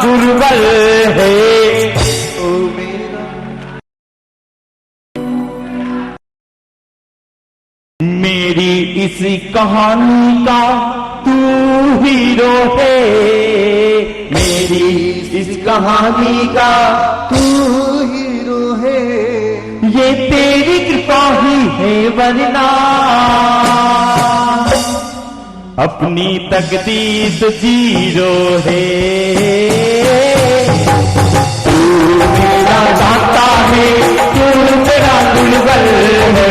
दुर्बल है। ओ मेरा मेरी इस कहानी का तू हीरो है। मेरी इस कहानी का तू हीरो है। ये तेरी कृपा ही है वरना अपनी तकदीर तो जीरो है। तू मेरा दाता है, तू मेरा दुर्बल है।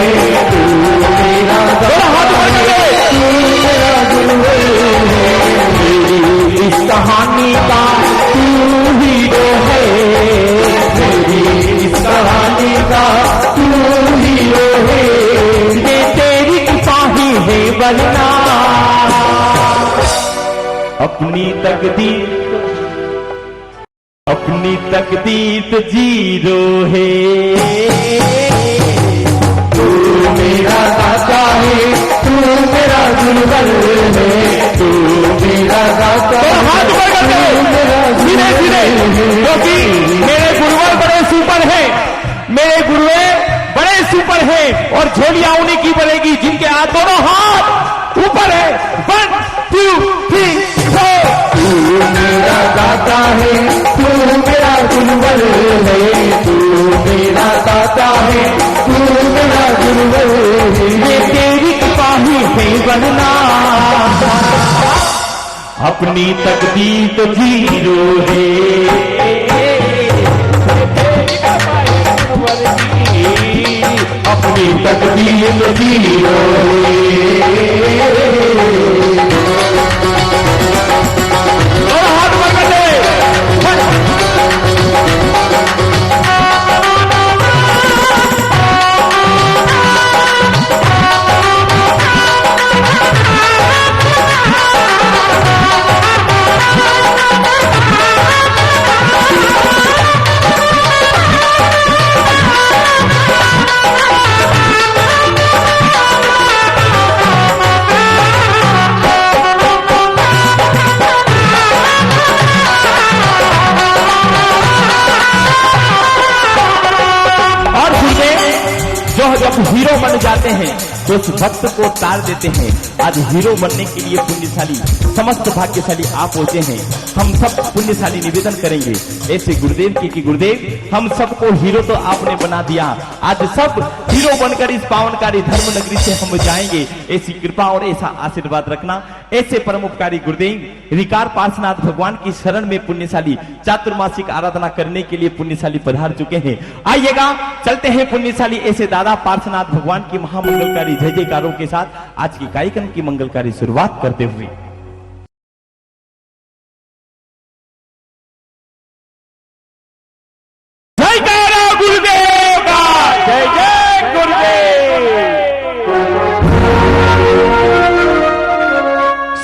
तू मेरा दाता है, तू मेरा दुर्बल है। मेरी इस कहानी का तू हीरो है। मेरी इस कहानी का तू हीरो है। ये तेरी कृपा ही है वरना अपनी तकदीर तो जीरो है। तू मेरा दाता है, तू मेरा दुर्बल है। तू मेरा दाता है, हाथ धीरे धीरे, क्योंकि मेरे गुरुवर बड़े सुपर हैं। मेरे गुरुए बड़े सुपर हैं और झोलियां उन्हीं की बनेगी जिनके हाथ दोनों हाथ ऊपर है। 1 2 3 4। तू मेरा दाता है, तू मेरा दुर्बल है। तू मेरा दाता है, तू मेरा दुर्बल है। ये तेरी कृपा ही है वरना अपनी तकदीर तो जीरो है। अपनी तकदीर तो जीरो है। जब हीरो बन जाते हैं तो उस भक्त को तार देते हैं। आज हीरो बनने के लिए पुण्यशाली समस्त भाग्यशाली आप होते हैं। हम सब पुण्यशाली निवेदन करेंगे ऐसे गुरुदेव की कि गुरुदेव हम सबको हीरो तो आपने बना दिया। आज सब हीरो बनकर इस पावनकारी धर्म नगरी से हम जाएंगे। ऐसी कृपा और ऐसा आशीर्वाद रखना। ऐसे परम उपकारी गुरुदेव रिकार पार्श्वनाथ भगवान की शरण में पुण्यशाली चातुर्मासिक आराधना करने के लिए पुण्यशाली पधार चुके हैं। आइएगा चलते हैं पुण्यशाली ऐसे दादा पार्श्वनाथ भगवान की महामंगलकारी जय जयकारों के साथ आज की कार्यक्रम की मंगलकारी शुरुआत करते हुए। जयकारा गुरुदेव का, जय जय गुरुदेव।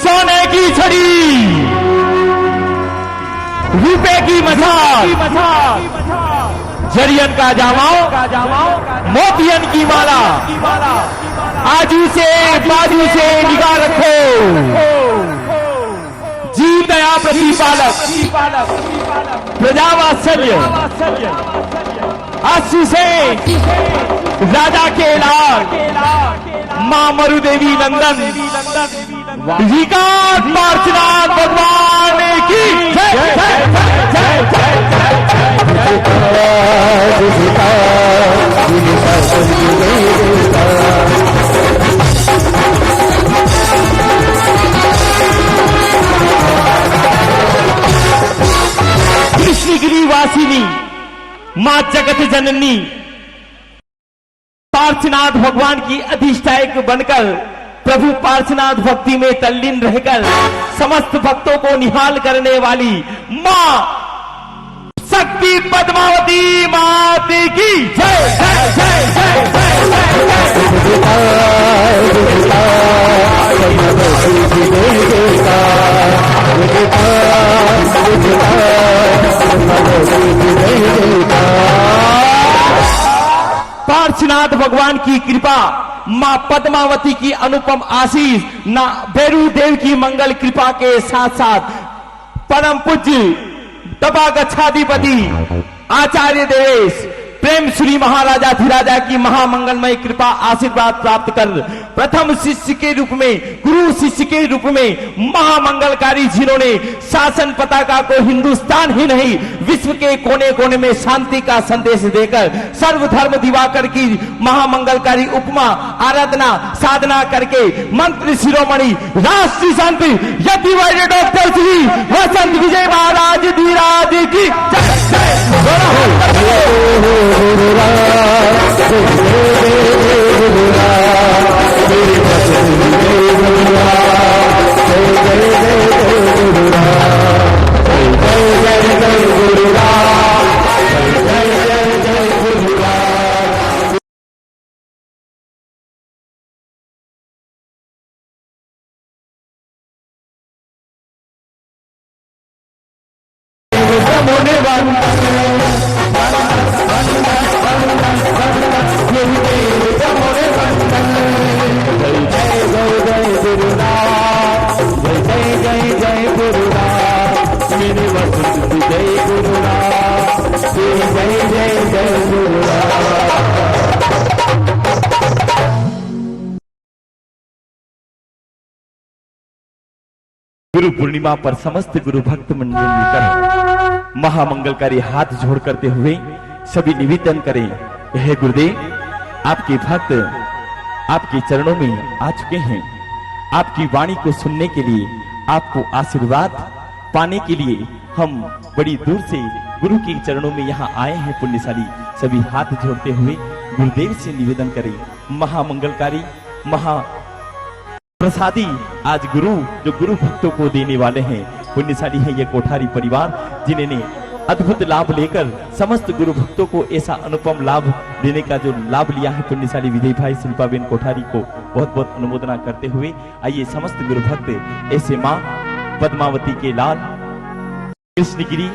सोने की छड़ी, रुपए की मशाल, जरियन का जामाओ, मोतियन की माला, आजू से बाजू से निगाह रखो। जीव दया प्रतिपालक, प्रजावात्सल्य, आंसू से राजा के लाल, मां मरुदेवी नंदन, रिकार पार्श्वनाथ भगवान की जय जय जय जय कृष्णगिरी वासिनी मां जगत जननी पार्श्वनाथ भगवान की अधिष्ठायक बनकर प्रभु पार्श्वनाथ भक्ति में तल्लीन रहकर समस्त भक्तों को निहाल करने वाली मां शक्ति पद्मावती मात की जय जय जय जय पार्श्वनाथ भगवान की कृपा, मां पद्मावती की अनुपम आशीष, भैरू देव की मंगल कृपा के साथ साथ परम पूज्य तपा गच्छाधिपति आचार्य देवेश प्रेम श्री महाराजा धीराजा की महामंगलमय कृपा आशीर्वाद प्राप्त कर प्रथम शिष्य के रूप में, गुरु शिष्य के रूप में महामंगलकारी जिन्होंने शासन पताका को हिंदुस्तान ही नहीं विश्व के कोने कोने में शांति का संदेश देकर सर्वधर्म दिवाकर की महामंगलकारी उपमा आराधना साधना करके मंत्री शिरोमणि राष्ट्रीय संत यतिवर्य डॉक्टर श्री वसंत विजय महाराज धीराज की गुरु पूर्णिमा पर समस्त गुरु भक्त मंडल मिलकर महामंगलकारी हाथ जोड़ करते हुए सभी निवेदन करें, हे गुरुदेव आपके भक्त आपके चरणों में आ चुके हैं। आपकी वाणी को सुनने के लिए, आपको आशीर्वाद पाने के लिए हम बड़ी दूर से गुरु के चरणों में यहाँ आए हैं। पुण्यशाली सभी हाथ जोड़ते हुए गुरुदेव से निवेदन करें, महामंगलकारी महा प्रसादी आज गुरु जो गुरु भक्तों को देने वाले हैं। पुण्यशाली है ये कोठारी परिवार जिन्होंने अद्भुत लाभ लेकर समस्त गुरु भक्तों को ऐसा अनुपम लाभ देने का जो लाभ लिया है। पुण्यशाली विजय भाई शिल्पाबेन कोठारी को बहुत बहुत अनुमोदना करते हुए आइए समस्त गुरु भक्त ऐसे माँ पद्मावती के लाल कृष्णगिरी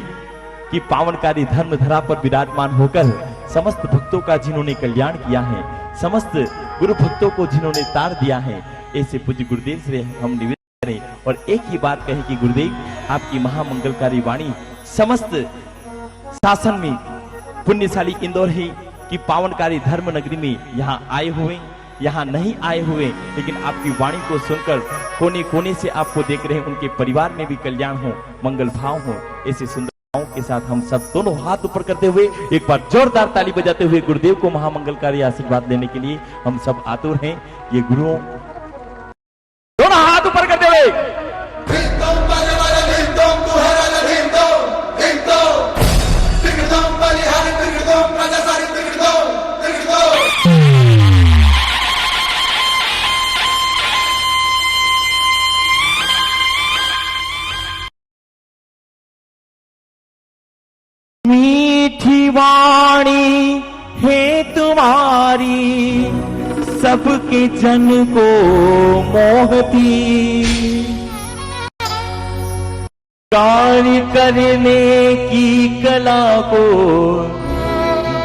की पावनकारी धर्म धरा पर विराजमान होकर समस्त भक्तों का जिन्होंने कल्याण किया है, समस्त गुरु भक्तों को जिन्होंने तार दिया है, ऐसे पूज्य गुरुदेव से हम निवेदन करें और एक ही बात कहें कि गुरुदेव आपकी महामंगलकारी वाणी समस्त शासन में पुण्यशाली इंदौर है कि पावनकारी धर्म नगरी में यहाँ आए हुए, यहाँ नहीं आए हुए, लेकिन आपकी वाणी को सुनकर कोने कोने से आपको देख रहे हैं, उनके परिवार में भी कल्याण हो, मंगल भाव हो। ऐसे सुंदर के साथ हम सब दोनों हाथ ऊपर करते हुए एक बार जोरदार ताली बजाते हुए गुरुदेव को महामंगलकारी आशीर्वाद लेने के लिए हम सब आतुर हैं। ये गुरुओं दोनों हाथ ऊपर करते हुए मीठी वाणी है तुम्हारी सबके जन को मोहती, कार्य करने की कला को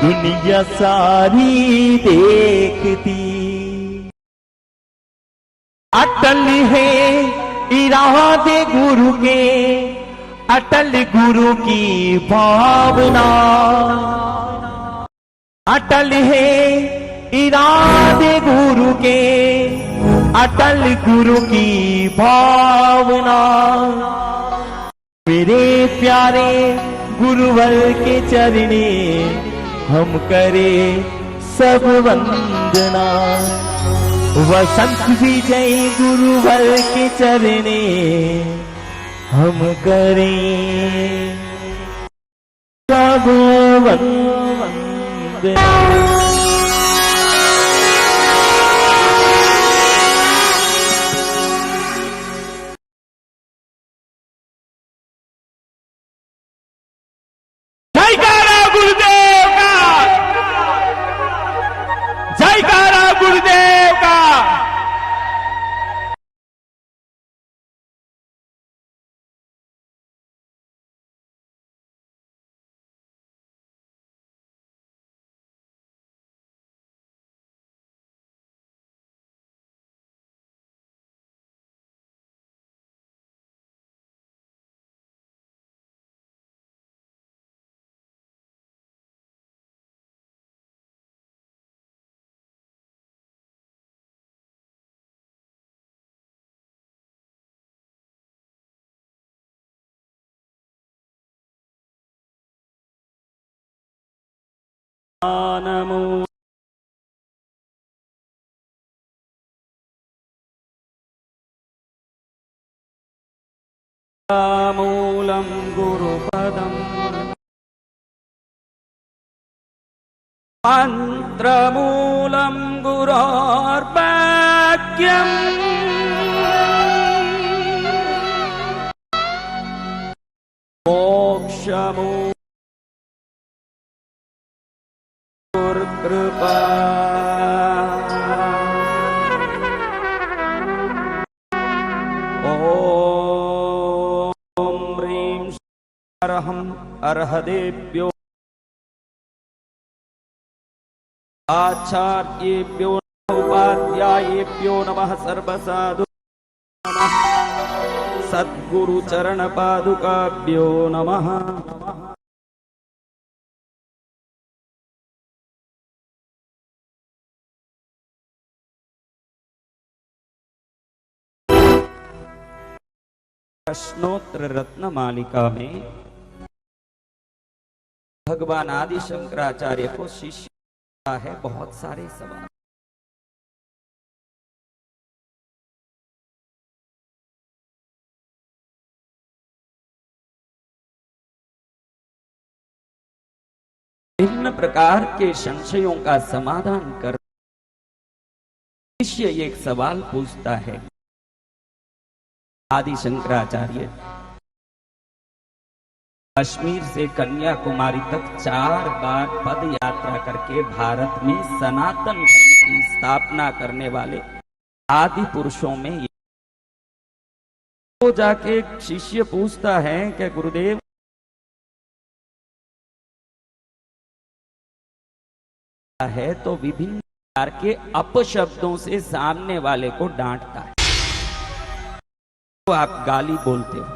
दुनिया सारी देखती। अटल है इरादे गुरु के, अटल गुरु की भावना, अटल है इरादे गुरु के, अटल गुरु की भावना। मेरे प्यारे गुरुवर के चरणे हम करे सब वंदना, वसंत विजय गुरुवर के चरणे हम करें सब वंदना। जयकारा गुरुदेव का, जयकारा गुरुदेव का। नमो मूलं गुरुपदम् मंत्रमूलं गुरोर्वाक्यम् मोक्षमूर्कृपा ॐ ह्रीं अर्हं अर्हदेभ्यो आचार्येभ्यो उपाध्यायेभ्यो नमः सर्वसाधु नमः सद्गुरु चरण पादुकाभ्यो नमः प्रश्नोत्तर रत्न मालिका में भगवान आदि शंकराचार्य को शिष्य है बहुत सारे सवाल। विभिन्न प्रकार के संशयों का समाधान कर शिष्य एक सवाल पूछता है। आदि शंकराचार्य कश्मीर से कन्याकुमारी तक 4 बार पद यात्रा करके भारत में सनातन धर्म की स्थापना करने वाले आदि पुरुषों में तो जाके शिष्य पूछता है कि गुरुदेव है तो विभिन्न प्रकार के अपशब्दों से सामने वाले को डांटता है, तो आप गाली बोलते हो।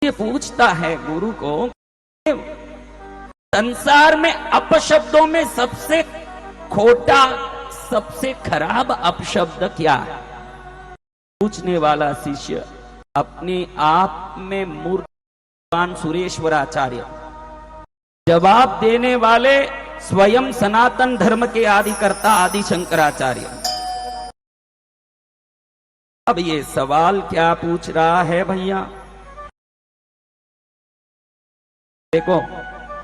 ये पूछता है गुरु को संसार में अपशब्दों में सबसे खोटा सबसे खराब अपशब्द क्या है? पूछने वाला शिष्य अपने आप में मूर्खवान सुरेश्वराचार्य, जवाब देने वाले स्वयं सनातन धर्म के आदिकर्ता आदि शंकराचार्य। अब ये सवाल क्या पूछ रहा है भैया? देखो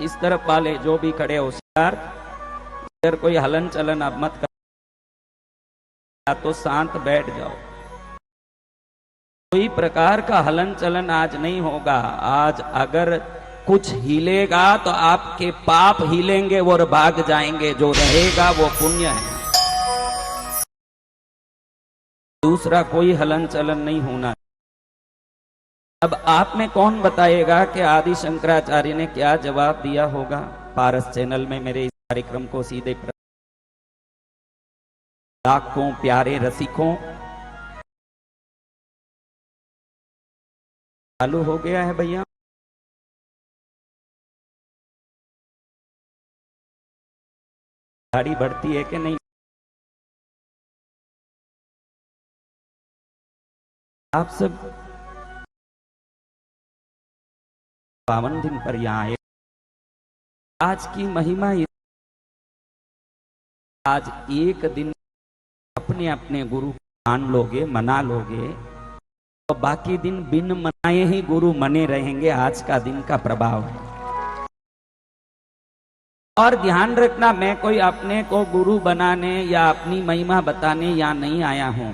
इस तरफ वाले जो भी खड़े होशियार, इधर कोई हलन चलन अब मत कर, या तो शांत बैठ जाओ। कोई प्रकार का हलन चलन आज नहीं होगा। आज अगर कुछ हिलेगा तो आपके पाप हिलेंगे और भाग जाएंगे, जो रहेगा वो पुण्य है। दूसरा कोई हलन चलन नहीं होना। अब आप में कौन बताएगा कि आदि शंकराचार्य ने क्या जवाब दिया होगा? पारस चैनल में मेरे इस कार्यक्रम को सीधे लाखों प्यारे रसिकों चालू हो गया है भैया। गाड़ी बढ़ती है कि नहीं? आप सब पावन दिन पर यहाँ आए। आज की महिमा, आज एक दिन अपने अपने गुरु मान लोगे, मना लोगे, तो बाकी दिन बिन मनाए ही गुरु मने रहेंगे। आज का दिन का प्रभाव है। और ध्यान रखना, मैं कोई अपने को गुरु बनाने या अपनी महिमा बताने यहाँ नहीं आया हूं।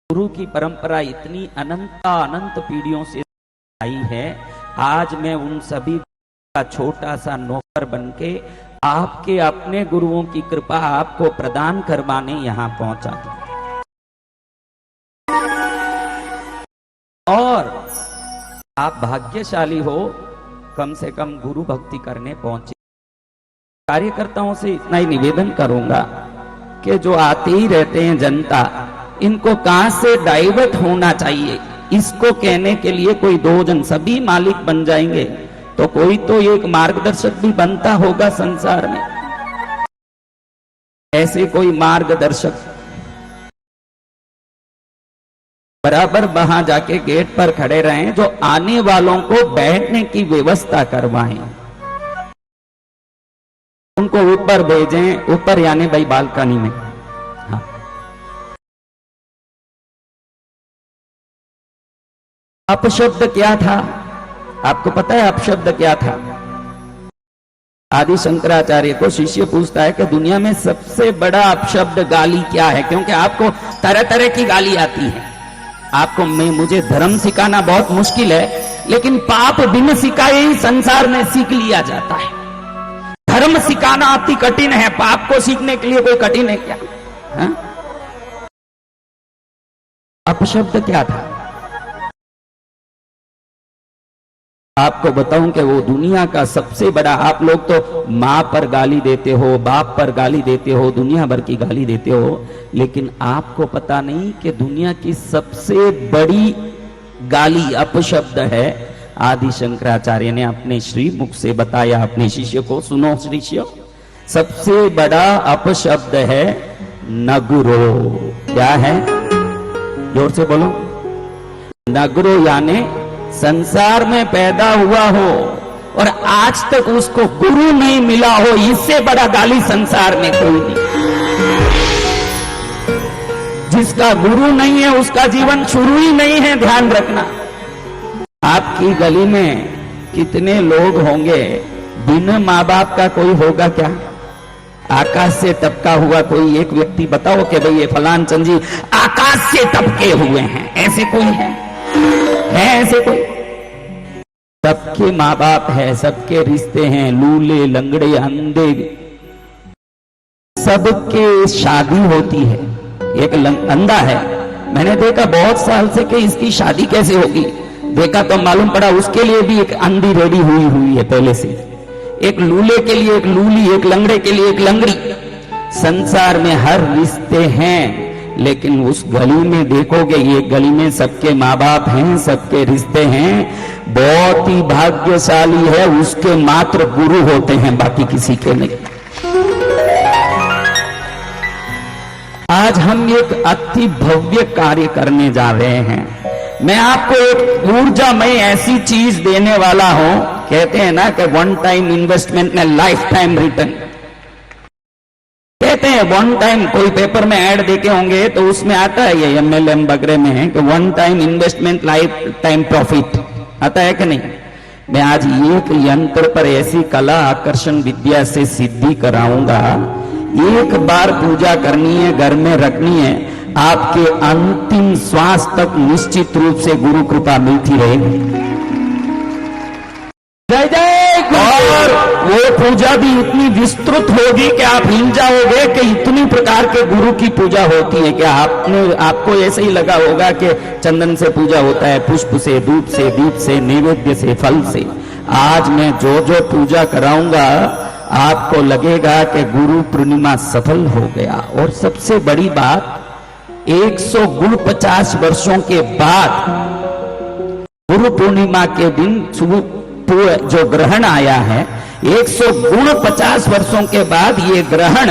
गुरु की परंपरा इतनी अनंत पीढ़ियों से आई है। आज मैं उन सभी का छोटा सा नौकर बनके आपके अपने गुरुओं की कृपा आपको प्रदान करवाने यहां पहुंचा हूं। और आप भाग्यशाली हो, कम से कम गुरु भक्ति करने पहुंचे। कार्यकर्ताओं से इतना ही निवेदन करूंगा कि जो आते ही रहते हैं जनता, इनको कहां से डाइवर्ट होना चाहिए, इसको कहने के लिए कोई 2 जन सभी मालिक बन जाएंगे तो कोई तो एक मार्गदर्शक भी बनता होगा संसार में। ऐसे कोई मार्गदर्शक बराबर वहां जाके गेट पर खड़े रहें, जो आने वालों को बैठने की व्यवस्था करवाएं, उनको ऊपर भेजें, ऊपर यानी भाई बालकनी में। हाँ। अपशब्द क्या था आपको पता है? अपशब्द क्या था? आदि शंकराचार्य को शिष्य पूछता है कि दुनिया में सबसे बड़ा अपशब्द गाली क्या है, क्योंकि आपको तरह तरह की गाली आती है। आपको मुझे धर्म सिखाना बहुत मुश्किल है, लेकिन पाप बिन सिखाए ही संसार में सीख लिया जाता है। धर्म सिखाना अति कठिन है, पाप को सीखने के लिए कोई कठिन है क्या? हा? अपशब्द क्या था? आपको बताऊं कि वो दुनिया का सबसे बड़ा, आप लोग तो मां पर गाली देते हो, बाप पर गाली देते हो, दुनिया भर की गाली देते हो, लेकिन आपको पता नहीं कि दुनिया की सबसे बड़ी गाली अपशब्द है। आदि शंकराचार्य ने अपने श्री मुख से बताया अपने शिष्य को, सुनो शिष्य, सबसे बड़ा अपशब्द है नगरो। क्या है? जोर से बोलो। नगरो यानी संसार में पैदा हुआ हो और आज तक उसको गुरु नहीं मिला हो, इससे बड़ा गाली संसार में कोई नहीं। जिसका गुरु नहीं है उसका जीवन शुरू ही नहीं है, ध्यान रखना। आपकी गली में कितने लोग होंगे बिना माँ बाप का? कोई होगा क्या? आकाश से टपका हुआ कोई एक व्यक्ति बताओ कि भाई ये फलान चंद जी आकाश से टपके हुए हैं, ऐसे कोई है ऐसे कोई? सबके माँ बाप है, सबके रिश्ते हैं, लूले लंगड़े अंधे, सबके शादी होती है। एक अंधा है, मैंने देखा बहुत साल से कि इसकी शादी कैसे होगी, देखा तो मालूम पड़ा उसके लिए भी एक अंधी रेडी हुई है पहले से। एक लूले के लिए एक लूली, एक लंगड़े के लिए एक लंगड़ी। संसार में हर रिश्ते हैं, लेकिन उस गली में देखोगे, ये गली में सबके माँ बाप हैं, सबके रिश्ते हैं। बहुत ही भाग्यशाली है उसके मात्र गुरु होते हैं, बाकी किसी के नहीं। आज हम एक अति भव्य कार्य करने जा रहे हैं। मैं आपको एक ऊर्जामय ऐसी चीज देने वाला हूं, कहते हैं ना कि वन टाइम इन्वेस्टमेंट में लाइफ टाइम रिटर्न। कहते हैं वन टाइम, कोई पेपर में ऐड देखे होंगे तो उसमें आता है, ये MLM वगैरह में है कि one time investment life time profit, आता है कि नहीं? मैं आज एक यंत्र पर ऐसी कला आकर्षण विद्या से सिद्धि कराऊंगा, एक बार पूजा करनी है, घर में रखनी है, आपके अंतिम श्वास तक निश्चित रूप से गुरु कृपा मिलती रहेगी। जय जय। और वो पूजा भी इतनी विस्तृत होगी कि आप हिल जाओगे कि इतनी प्रकार के गुरु की पूजा होती है कि आपको ऐसे ही लगा होगा कि चंदन से पूजा होता है, पुष्प से, धूप से, दीप से, नैवेद्य से, फल से। आज मैं जो जो पूजा कराऊंगा आपको लगेगा कि गुरु पूर्णिमा सफल हो गया। और सबसे बड़ी बात, 150 वर्षों के बाद गुरु पूर्णिमा के दिन जो ग्रहण आया है, 150 वर्षों के बाद ये ग्रहण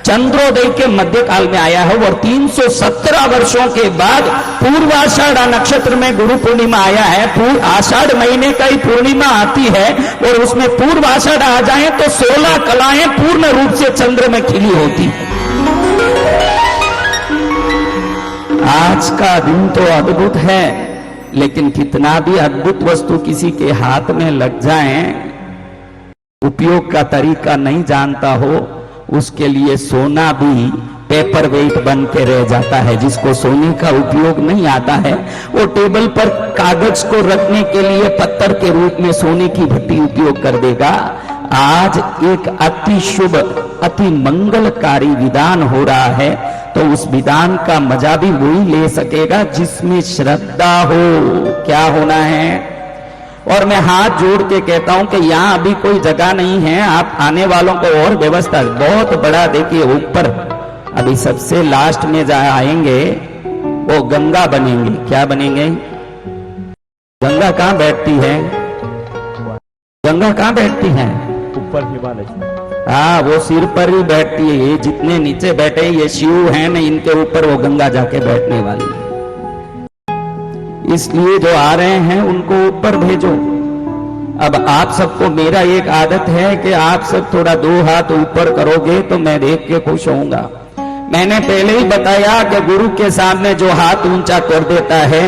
चंद्रोदय के मध्यकाल में आया है, और 317 वर्षों के बाद पूर्वाषाढ़ नक्षत्र में गुरु पूर्णिमा आया है। आषाढ़ महीने का ही पूर्णिमा आती है और उसमें पूर्वाषाढ़ आ जाए तो 16 कलाएं पूर्ण रूप से चंद्र में खिली होती है। आज का दिन तो अद्भुत है, लेकिन कितना भी अद्भुत वस्तु किसी के हाथ में लग जाए, उपयोग का तरीका नहीं जानता हो, उसके लिए सोना भी पेपर वेट बन के रह जाता है। जिसको सोने का उपयोग नहीं आता है, वो टेबल पर कागज को रखने के लिए पत्थर के रूप में सोने की भट्टी उपयोग कर देगा। आज एक अति शुभ, अति मंगलकारी विधान हो रहा है, तो उस विधान का मजा भी वही ले सकेगा जिसमें श्रद्धा हो। क्या होना है? और मैं हाथ जोड़ के कहता हूं कि यहां अभी कोई जगह नहीं है, आप आने वालों को और व्यवस्था बहुत बड़ा देखिए। ऊपर अभी सबसे लास्ट में जहां आएंगे वो गंगा बनेंगे। क्या बनेंगे? गंगा कहां बैठती है? गंगा कहां बैठती है? ऊपर हिमालय। हाँ, वो सिर पर ही बैठती है। ये जितने नीचे बैठे ये शिव हैं न, इनके ऊपर वो गंगा जाके बैठने वाली है। इसलिए जो आ रहे हैं उनको ऊपर भेजो। अब आप सबको मेरा एक आदत है कि आप सब थोड़ा 2 हाथ ऊपर करोगे तो मैं देख के खुश होऊंगा। मैंने पहले ही बताया कि गुरु के सामने जो हाथ ऊंचा कर देता है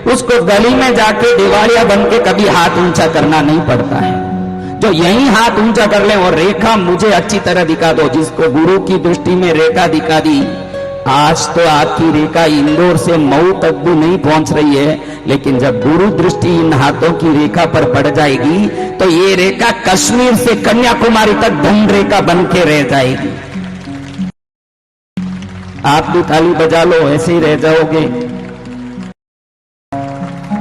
उसको गली में जाके दिवालिया बन के कभी हाथ ऊंचा करना नहीं पड़ता है। जो यही हाथ ऊंचा कर ले और रेखा मुझे अच्छी तरह दिखा दो, जिसको गुरु की दृष्टि में रेखा दिखा दी। आज तो आपकी रेखा इंदौर से मऊ तक भी नहीं पहुंच रही है, लेकिन जब गुरु दृष्टि इन हाथों की रेखा पर पड़ जाएगी तो ये रेखा कश्मीर से कन्याकुमारी तक धन रेखा बन के रह जाएगी। आप भी ताली बजा लो, ऐसे ही रह जाओगे।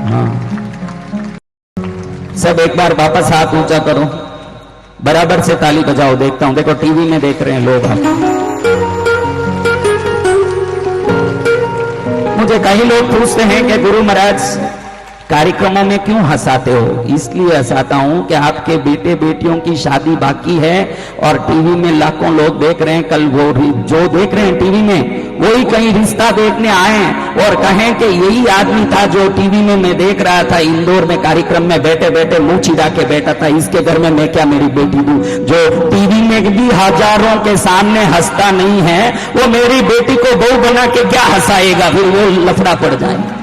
हाँ, सब एक बार वापस हाथ ऊंचा करो, बराबर से ताली बजाओ। देखता हूं, देखो टीवी में देख रहे हैं लोग। मुझे कई लोग पूछते हैं कि गुरु महाराज कार्यक्रमों में क्यों हंसाते हो? इसलिए हंसाता हूं कि आपके बेटे बेटियों की शादी बाकी है और टीवी में लाखों लोग देख रहे हैं। कल वो जो देख रहे हैं टीवी में वही कहीं रिश्ता देखने आए और कहें कि यही आदमी था जो टीवी में मैं देख रहा था, इंदौर में कार्यक्रम में बैठे बैठे मुंह चिढ़ा के बैठा था, इसके घर में मैं क्या मेरी बेटी दूं? जो टीवी में भी हजारों के सामने हंसता नहीं है वो मेरी बेटी को बहू बना के क्या हंसाएगा? फिर वो लफड़ा पड़ जाएगा।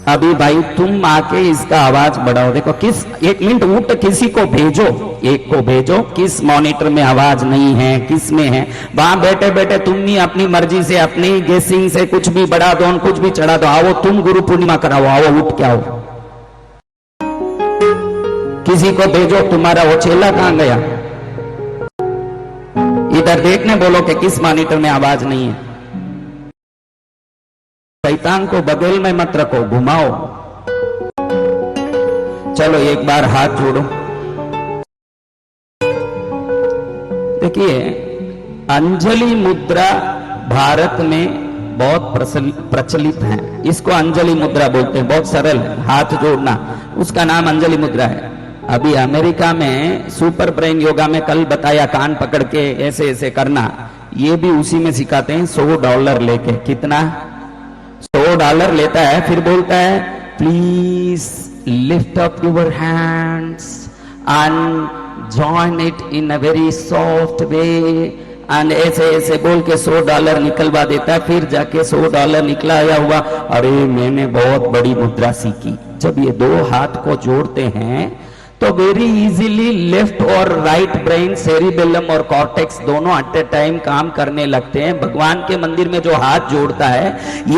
अभी भाई तुम आके इसका आवाज बढ़ाओ। देखो किस, 1 मिनट उठ, किसी को भेजो, एक को भेजो, किस मॉनिटर में आवाज नहीं है, किस में है। वहां बैठे बैठे तुम ही अपनी मर्जी से, अपनी गेसिंग से कुछ भी बढ़ा दो, कुछ भी चढ़ा दो। आओ तुम गुरु पूर्णिमा कराओ, आओ उठ के आओ। किसी को भेजो, तुम्हारा वो चेला कहां गया? इधर देखने बोलो कि किस मॉनिटर में आवाज नहीं है। शैतान को बगल में मत रखो, घुमाओ। चलो एक बार हाथ जोड़ो। देखिए, अंजलि मुद्रा भारत में बहुत प्रचलित है। इसको अंजलि मुद्रा बोलते हैं, बहुत सरल है हाथ जोड़ना, उसका नाम अंजलि मुद्रा है। अभी अमेरिका में सुपर ब्रेन योगा में कल बताया, कान पकड़ के ऐसे ऐसे करना, ये भी उसी में सिखाते हैं। $100 लेके। कितना? $100 लेता है, फिर बोलता है please lift up your hands and join it in a very soft way and ऐसे ऐसे बोल के $100 निकलवा देता है। फिर जाके $100 निकला आया हुआ, अरे मैंने बहुत बड़ी मुद्रा सीखी। जब ये 2 हाथ को जोड़ते हैं तो वेरी इजीली लेफ्ट और राइट ब्रेन, सेरिबेलम और कॉर्टेक्स दोनों एट ए टाइम काम करने लगते हैं। भगवान के मंदिर में जो हाथ जोड़ता है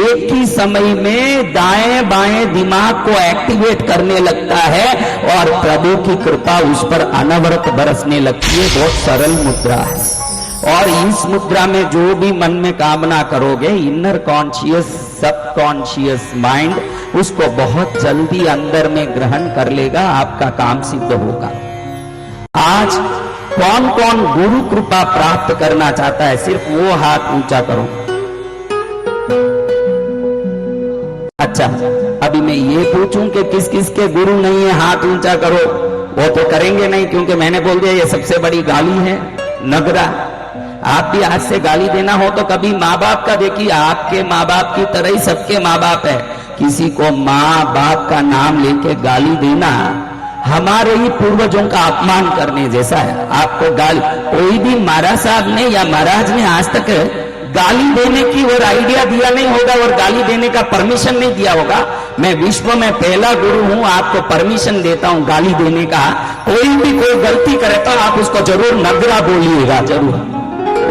एक ही समय में दाएं बाएं दिमाग को एक्टिवेट करने लगता है और प्रभु की कृपा उस पर अनवरत बरसने लगती है। बहुत सरल मुद्रा है और इस मुद्रा में जो भी मन में कामना करोगे, इनर कॉन्शियस सबकॉन्शियस माइंड उसको बहुत जल्दी अंदर में ग्रहण कर लेगा, आपका काम सिद्ध होगा। आज कौन कौन गुरु कृपा प्राप्त करना चाहता है? सिर्फ वो हाथ ऊंचा करो। अच्छा, अभी मैं ये पूछूं कि किस किस के गुरु नहीं है, हाथ ऊंचा करो। वो तो करेंगे नहीं, क्योंकि मैंने बोल दिया ये सबसे बड़ी गाली है, नगरा। आप भी आज से गाली देना हो तो कभी माँ बाप का देखिए, आपके माँ बाप की तरह ही सबके माँ बाप है। किसी को माँ बाप का नाम लेके गाली देना हमारे ही पूर्वजों का अपमान करने जैसा है। आपको गाली, कोई भी महाराज साहब ने या महाराज ने आज तक गाली देने की और आइडिया दिया नहीं होगा और गाली देने का परमिशन नहीं दिया होगा। मैं विश्व में पहला गुरु हूं, आपको परमिशन देता हूं गाली देने का। कोई भी कोई गलती करे तो आप उसको जरूर नगरा बोलिएगा, जरूर।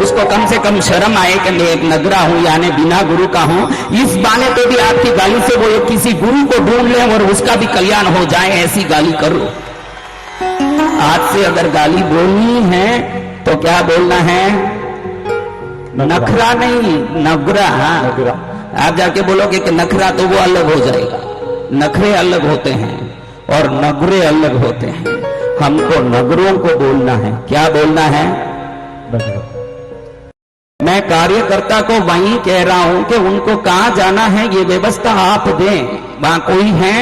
उसको कम से कम शर्म आए कि मैं एक नगरा हूं, यानी बिना गुरु का हूं। इस बाने तो भी आपकी गाली से वो एक किसी गुरु को ढूंढ ले और उसका भी कल्याण हो जाए, ऐसी गाली करो। आज से अगर गाली बोलनी है तो क्या बोलना है? नखरा नहीं, नगरा। आप जाके बोलोगे कि नखरा, तो वो अलग हो जाएगा। नखरे अलग होते हैं और नगरे अलग होते हैं। हमको नगरों को बोलना है। क्या बोलना है? मैं कार्यकर्ता को वहीं कह रहा हूं कि उनको कहां जाना है ये व्यवस्था आप दें। वहां कोई है?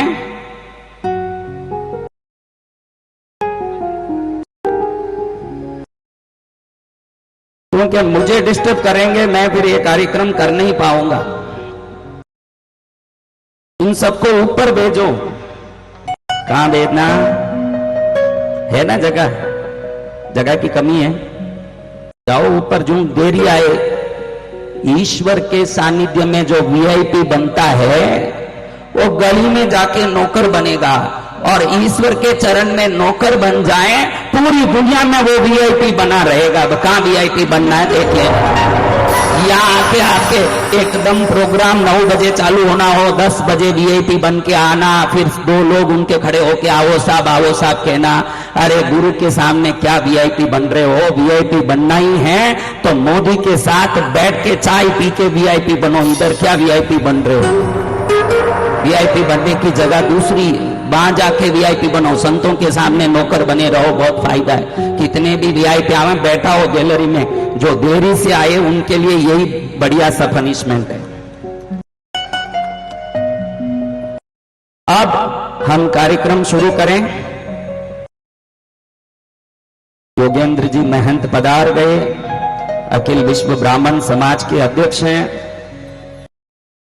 क्योंकि मुझे डिस्टर्ब करेंगे, मैं फिर ये कार्यक्रम कर नहीं पाऊंगा। उन सबको ऊपर भेजो। कहां भेजना है ना, जगह की कमी है, जाओ ऊपर। जो देरी आए, ईश्वर के सानिध्य में जो वीआईपी बनता है वो गली में जाके नौकर बनेगा, और ईश्वर के चरण में नौकर बन जाए, पूरी दुनिया में वो वीआईपी बना रहेगा। अब कहां वीआईपी बनना है देख लेना। यहाँ आके आके एकदम प्रोग्राम 9 बजे चालू होना हो, 10 बजे वीआईपी बन के आना, फिर 2 लोग उनके खड़े होके आओ साहब कहना। अरे गुरु के सामने क्या वीआईपी बन रहे हो? वीआईपी बनना ही है तो मोदी के साथ बैठ के चाय पी के वीआईपी बनो। इधर क्या वीआईपी बन रहे हो? वीआईपी बनने की जगह दूसरी, वहां जाके वीआईपी बनो। संतों के सामने नौकर बने रहो, बहुत फायदा है। कितने भी वीआईपी आवे, बैठा हो गैलरी में, जो देरी से आए उनके लिए यही बढ़िया सा पनिशमेंट है। अब हम कार्यक्रम शुरू करें। योगेंद्र जी महंत पधार गए, अखिल विश्व ब्राह्मण समाज के अध्यक्ष हैं।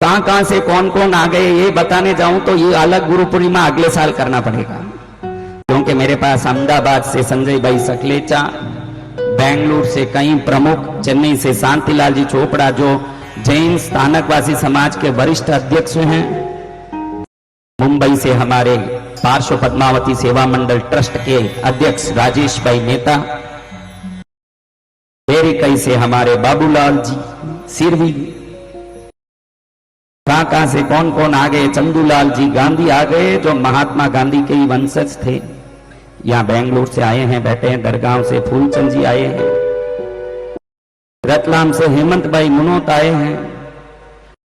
कहां से कौन कौन आ गए ये बताने जाऊं तो ये अलग गुरु पूर्णिमा अगले साल करना पड़ेगा, क्योंकि मेरे पास अहमदाबाद से संजय भाई सकलेचा, बेंगलुरु से कई प्रमुख, चेन्नई से शांतिलाल जी चोपड़ा जो जैन स्थानकवासी समाज के वरिष्ठ अध्यक्ष हैं, मुंबई से हमारे पार्श्व पद्मावती सेवा मंडल ट्रस्ट के अध्यक्ष राजेश भाई मेहता, बेरिकई से हमारे बाबूलाल जी सिरवी, कहां से कौन कौन आ गए, चंदूलाल जी गांधी आ गए जो महात्मा गांधी के ही वंशज थे, यहाँ बेंगलुरु से आए हैं, बैठे हैं। दरगांव से फूलचंद जी आए हैं, रतलाम से हेमंत भाई मुनोत आए हैं,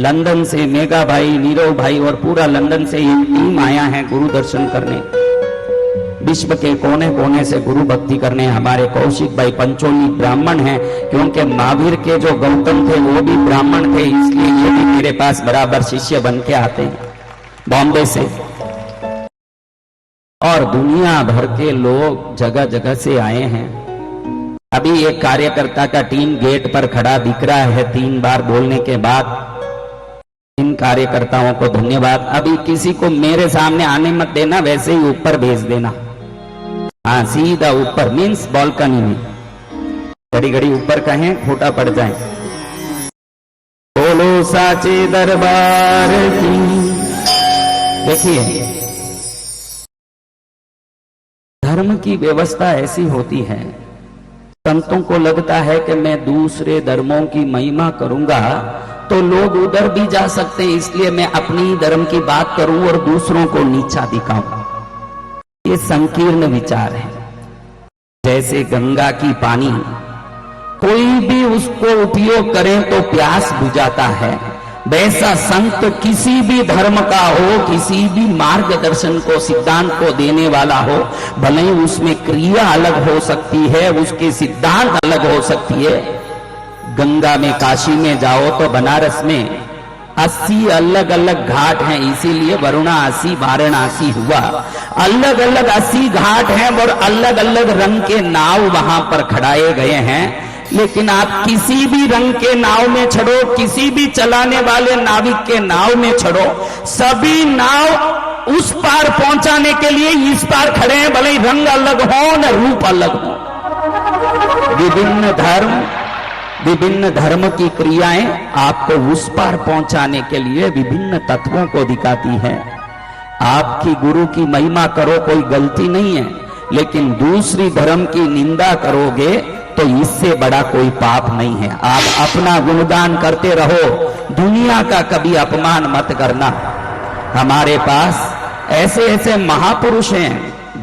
लंदन से मेगा भाई, नीरव भाई और पूरा लंदन से एक टीम आया है गुरु दर्शन करने। विश्व के कोने कोने से गुरु भक्ति करने हमारे कौशिक भाई पंचोली ब्राह्मण हैं, क्योंकि महावीर के जो गौतम थे वो भी ब्राह्मण थे, इसलिए ये भी मेरे पास बराबर शिष्य बन के आते हैं बॉम्बे से। और दुनिया भर के लोग जगह जगह से आए हैं। अभी एक कार्यकर्ता का टीम गेट पर खड़ा दिख रहा है 3 बार बोलने के बाद। इन कार्यकर्ताओं को धन्यवाद। अभी किसी को मेरे सामने आने मत देना, वैसे ही ऊपर भेज देना। हाँ, सीधा ऊपर मीन्स बालकनी में, घड़ी घड़ी ऊपर कहें खोटा पड़ जाए। बोलो साचे दरबार की। देखिए, धर्म की व्यवस्था ऐसी होती है, संतों को लगता है कि मैं दूसरे धर्मों की महिमा करूंगा तो लोग उधर भी जा सकते हैं, इसलिए मैं अपनी धर्म की बात करूं और दूसरों को नीचा दिखाऊं। ये संकीर्ण विचार है। जैसे गंगा की पानी कोई भी उसको उपयोग करे तो प्यास बुझाता है, वैसा संत किसी भी धर्म का हो, किसी भी मार्गदर्शन को, सिद्धांत को देने वाला हो, भले ही उसमें क्रिया अलग हो सकती है, उसके सिद्धांत अलग हो सकती है। गंगा में, काशी में जाओ तो बनारस में 80 अलग अलग घाट हैं, इसीलिए वाराणसी वाराणसी हुआ। अलग अलग 80 घाट हैं और अलग अलग रंग के नाव वहां पर खड़ाए गए हैं। लेकिन आप किसी भी रंग के नाव में चढ़ो, किसी भी चलाने वाले नाविक के नाव में चढ़ो, सभी नाव उस पार पहुंचाने के लिए इस पार खड़े हैं, भले ही रंग अलग हो न रूप अलग हो। विभिन्न धर्म की क्रियाएं आपको उस पार पहुंचाने के लिए विभिन्न तत्वों को दिखाती है। आपकी गुरु की महिमा करो, कोई गलती नहीं है, लेकिन दूसरी धर्म की निंदा करोगे तो इससे बड़ा कोई पाप नहीं है। आप अपना गुणगान करते रहो, दुनिया का कभी अपमान मत करना। हमारे पास ऐसे ऐसे महापुरुष हैं,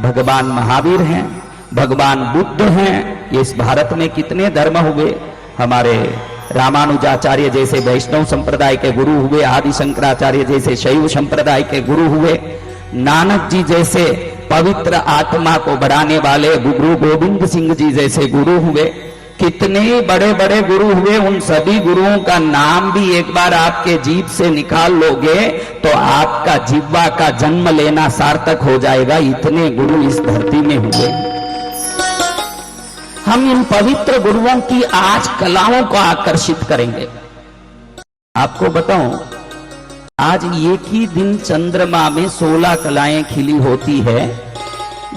भगवान महावीर हैं, भगवान बुद्ध हैं। इस भारत में कितने धर्म हुए, हमारे रामानुजाचार्य जैसे वैष्णव संप्रदाय के गुरु हुए, आदि शंकराचार्य जैसे शैव संप्रदाय के गुरु हुए, नानक जी जैसे पवित्र आत्मा को बढ़ाने वाले गुरु गोविंद सिंह जी जैसे गुरु हुए, कितने बड़े बड़े गुरु हुए। उन सभी गुरुओं का नाम भी एक बार आपके जीभ से निकाल लोगे तो आपका जिह्वा का जन्म लेना सार्थक हो जाएगा। इतने गुरु इस धरती में हुए। हम इन पवित्र गुरुओं की आज कलाओं को आकर्षित करेंगे। आपको बताऊं, आज एक ही दिन चंद्रमा में 16 कलाएं खिली होती है।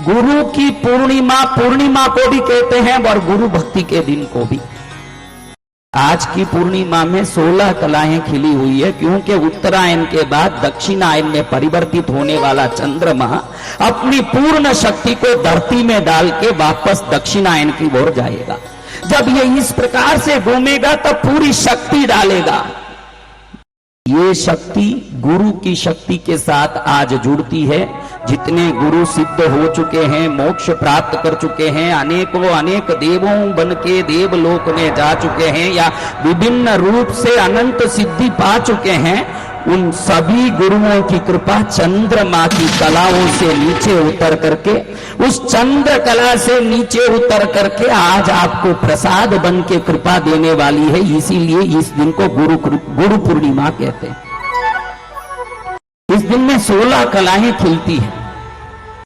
गुरु की पूर्णिमा, पूर्णिमा को भी कहते हैं और गुरु भक्ति के दिन को भी। आज की पूर्णिमा में 16 कलाएं खिली हुई है, क्योंकि उत्तरायण के बाद दक्षिणायन में परिवर्तित होने वाला चंद्रमा अपनी पूर्ण शक्ति को धरती में डाल के वापस दक्षिणायन की ओर जाएगा। जब ये इस प्रकार से घूमेगा तब पूरी शक्ति डालेगा। ये शक्ति गुरु की शक्ति के साथ आज जुड़ती है। जितने गुरु सिद्ध हो चुके हैं, मोक्ष प्राप्त कर चुके हैं, अनेकों अनेक देवों बन के देवलोक में जा चुके हैं या विभिन्न रूप से अनंत सिद्धि पा चुके हैं, उन सभी गुरुओं की कृपा चंद्रमा की कलाओं से नीचे उतर करके, उस चंद्र कला से नीचे उतर करके आज आपको प्रसाद बन के कृपा देने वाली है। इसीलिए इस दिन को गुरु पूर्णिमा कहते हैं। इस दिन में 16 कलाएं खिलती हैं।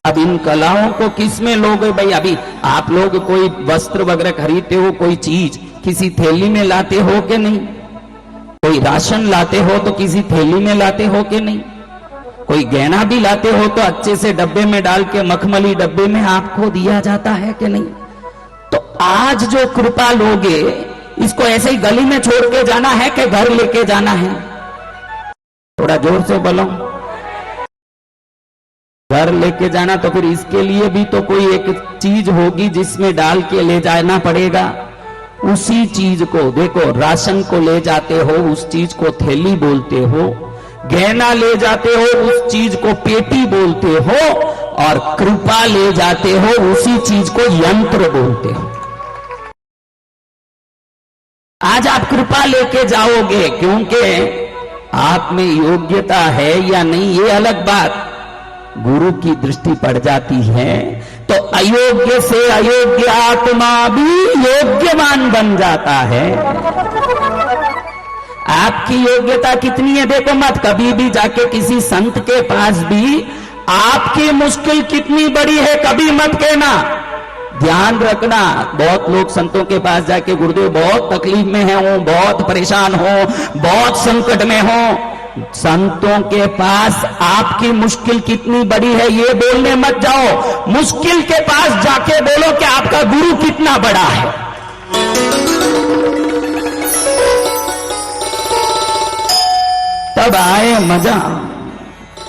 अब इन कलाओं को किस में लोगे भाई? अभी आप लोग कोई वस्त्र वगैरह खरीदते हो, कोई चीज किसी थैली में लाते हो कि नहीं? कोई राशन लाते हो तो किसी थैली में लाते हो कि नहीं? कोई गहना भी लाते हो तो अच्छे से डब्बे में डाल के मखमली डब्बे में आपको दिया जाता है कि नहीं? तो आज जो कृपा लोगे, इसको ऐसे ही गली में छोड़ के जाना है कि घर लेके जाना है? थोड़ा जोर से बोलो। घर लेके जाना तो फिर इसके लिए भी तो कोई एक चीज होगी जिसमें डाल के ले जाना पड़ेगा। उसी चीज को देखो, राशन को ले जाते हो उस चीज को थैली बोलते हो, गहना ले जाते हो उस चीज को पेटी बोलते हो, और कृपा ले जाते हो उसी चीज को यंत्र बोलते हो। आज आप कृपा लेके जाओगे, क्योंकि आप में योग्यता है या नहीं ये अलग बात, गुरु की दृष्टि पड़ जाती है तो अयोग्य से अयोग्य आत्मा भी योग्यवान बन जाता है। आपकी योग्यता कितनी है देखो मत, कभी भी जाके किसी संत के पास भी आपकी मुश्किल कितनी बड़ी है कभी मत कहना, ध्यान रखना। बहुत लोग संतों के पास जाके गुरुदेव बहुत तकलीफ में है, बहुत परेशान हो, बहुत संकट में हो। संतों के पास आपकी मुश्किल कितनी बड़ी है ये बोलने मत जाओ, मुश्किल के पास जाके बोलो कि आपका गुरु कितना बड़ा है। तब आए मजा।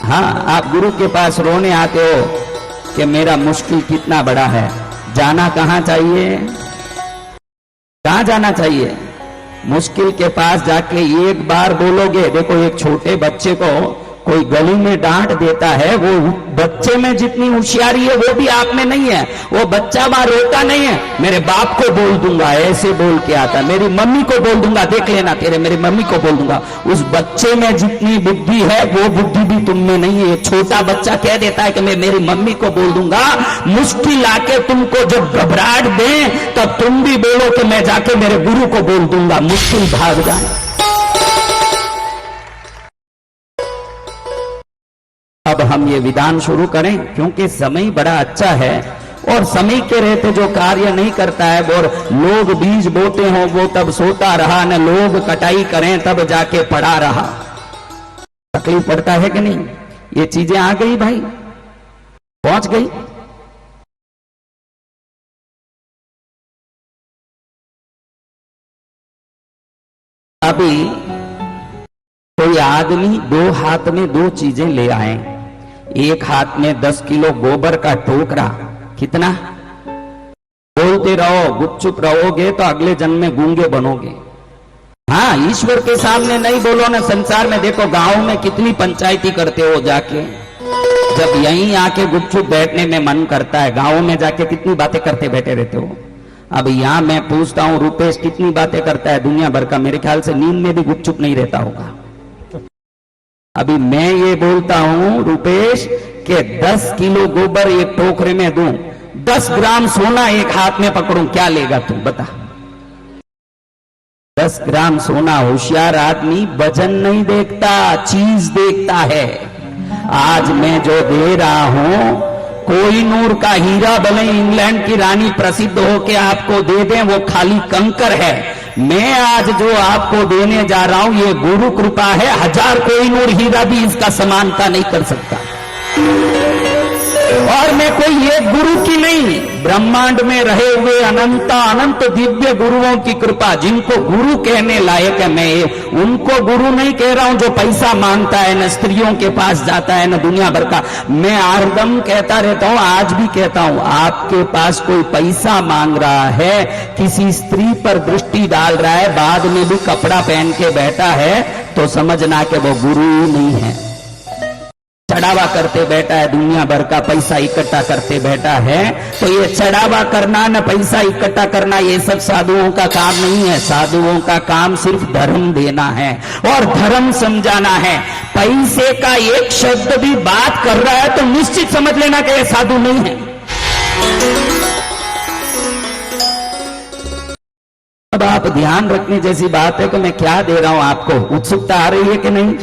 हाँ, आप गुरु के पास रोने आते हो कि मेरा मुश्किल कितना बड़ा है। जाना कहां चाहिए? कहां जाना चाहिए? मुश्किल के पास जाके एक बार बोलोगे। देखो, एक छोटे बच्चे को कोई गली में डांट देता है, वो बच्चे में जितनी होशियारी है वो भी आप में नहीं है। वो बच्चा वहां रोता नहीं है, मेरे बाप को बोल दूंगा, ऐसे बोल के आता, मेरी मम्मी को बोल दूंगा, देख लेना तेरे, मेरी मम्मी को बोल दूंगा। उस बच्चे में जितनी बुद्धि है वो बुद्धि भी तुम में नहीं है। छोटा बच्चा कह देता है कि मैं मेरी मम्मी को बोल दूंगा। मुश्किल आके तुमको जब घबराहट दे तब तुम भी बोलो कि मैं जाके मेरे गुरु को बोल दूंगा, मुश्किल भाग जाए। अब हम ये विधान शुरू करें, क्योंकि समय बड़ा अच्छा है और समय के रहते जो कार्य नहीं करता है, और लोग बीज बोते हों वो तब सोता रहा, न लोग कटाई करें तब जाके पड़ा रहा। तकलीफ पड़ता है कि नहीं? ये चीजें आ गई भाई, पहुंच गई। अभी कोई आदमी दो हाथ में दो चीजें ले आए। एक हाथ में 10 किलो गोबर का टोकरा। कितना? बोलते रहो, गुपचुप रहोगे तो अगले जन्म में गूंगे बनोगे। हाँ, ईश्वर के सामने नहीं बोलो ना। संसार में देखो, गांव में कितनी पंचायती करते हो जाके, जब यहीं आके गुपचुप बैठने में मन करता है। गांव में जाके कितनी बातें करते बैठे रहते हो। अब यहां मैं पूछता हूं, रुपेश कितनी बातें करता है दुनिया भर का, मेरे ख्याल से नींद में भी गुपचुप नहीं रहता होगा। अभी मैं ये बोलता हूं रुपेश के 10 किलो गोबर एक टोकरे में दूं, 10 ग्राम सोना एक हाथ में पकड़ूं, क्या लेगा तू बता? 10 ग्राम सोना। होशियार आदमी वजन नहीं देखता, चीज देखता है। आज मैं जो दे रहा हूं कोहिनूर का हीरा भले इंग्लैंड की रानी प्रसिद्ध होके आपको दे दें, वो खाली कंकर है। मैं आज जो आपको देने जा रहा हूं ये गुरु कृपा है। 1000 कोहिनूर हीरा भी इसका समानता नहीं कर सकता। और मैं कोई एक गुरु की नहीं, ब्रह्मांड में रहे हुए अनंत दिव्य गुरुओं की कृपा, जिनको गुरु कहने लायक है। मैं उनको गुरु नहीं कह रहा हूं जो पैसा मांगता है, न स्त्रियों के पास जाता है, न दुनिया भर का। मैं हरदम कहता रहता हूं, आज भी कहता हूं, आपके पास कोई पैसा मांग रहा है, किसी स्त्री पर दृष्टि डाल रहा है, बाद में भी कपड़ा पहन के बैठा है, तो समझना कि वो गुरु ही नहीं है। चढ़ावा करते बैठा है, दुनिया भर का पैसा इकट्ठा करते बैठा है। तो ये चढ़ावा करना, न पैसा इकट्ठा करना, ये सब साधुओं का काम नहीं है। साधुओं का काम सिर्फ धर्म देना है और धर्म समझाना है। पैसे का एक शब्द भी बात कर रहा है तो निश्चित समझ लेना कि ये साधु नहीं है। अब आप ध्यान रखने जैसी बात है कि मैं क्या दे रहा हूं आपको। उत्सुकता आ रही है कि नहीं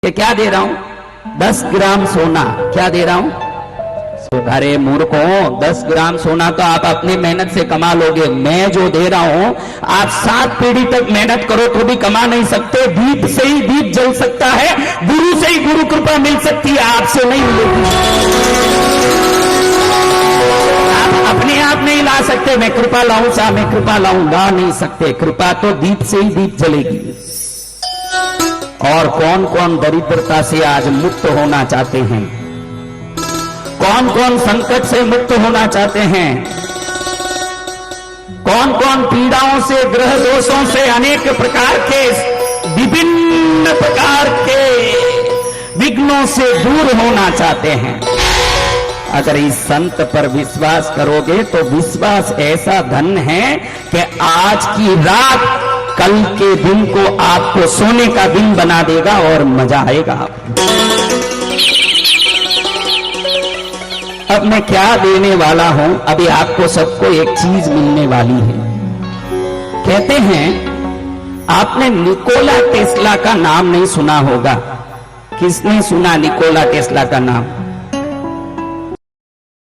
कि क्या दे रहा हूं? 10 ग्राम सोना। क्या दे रहा हूं? अरे मूर्खों, 10 ग्राम सोना तो आप अपनी मेहनत से कमा लोगे। मैं जो दे रहा हूं, आप 7 पीढ़ी तक मेहनत करो तो भी कमा नहीं सकते। दीप से ही दीप जल सकता है, गुरु से ही गुरु कृपा मिल सकती है, आपसे नहीं मिलेगी। आप अपने आप नहीं ला सकते। मैं कृपा लाऊं सा, मैं कृपा लाऊं, ला नहीं सकते। कृपा तो दीप से ही दीप जलेगी। और कौन कौन दरिद्रता से आज मुक्त होना चाहते हैं? कौन कौन संकट से मुक्त होना चाहते हैं? कौन कौन पीड़ाओं से, ग्रह दोषों से, अनेक प्रकार के, विभिन्न प्रकार के विघ्नों से दूर होना चाहते हैं? अगर इस संत पर विश्वास करोगे तो विश्वास ऐसा धन है कि आज की रात कल के दिन को आपको सोने का दिन बना देगा और मजा आएगा। अब मैं क्या देने वाला हूं? अभी आपको सबको एक चीज मिलने वाली है। कहते हैं, आपने निकोला टेस्ला का नाम नहीं सुना होगा। किसने सुना निकोला टेस्ला का नाम?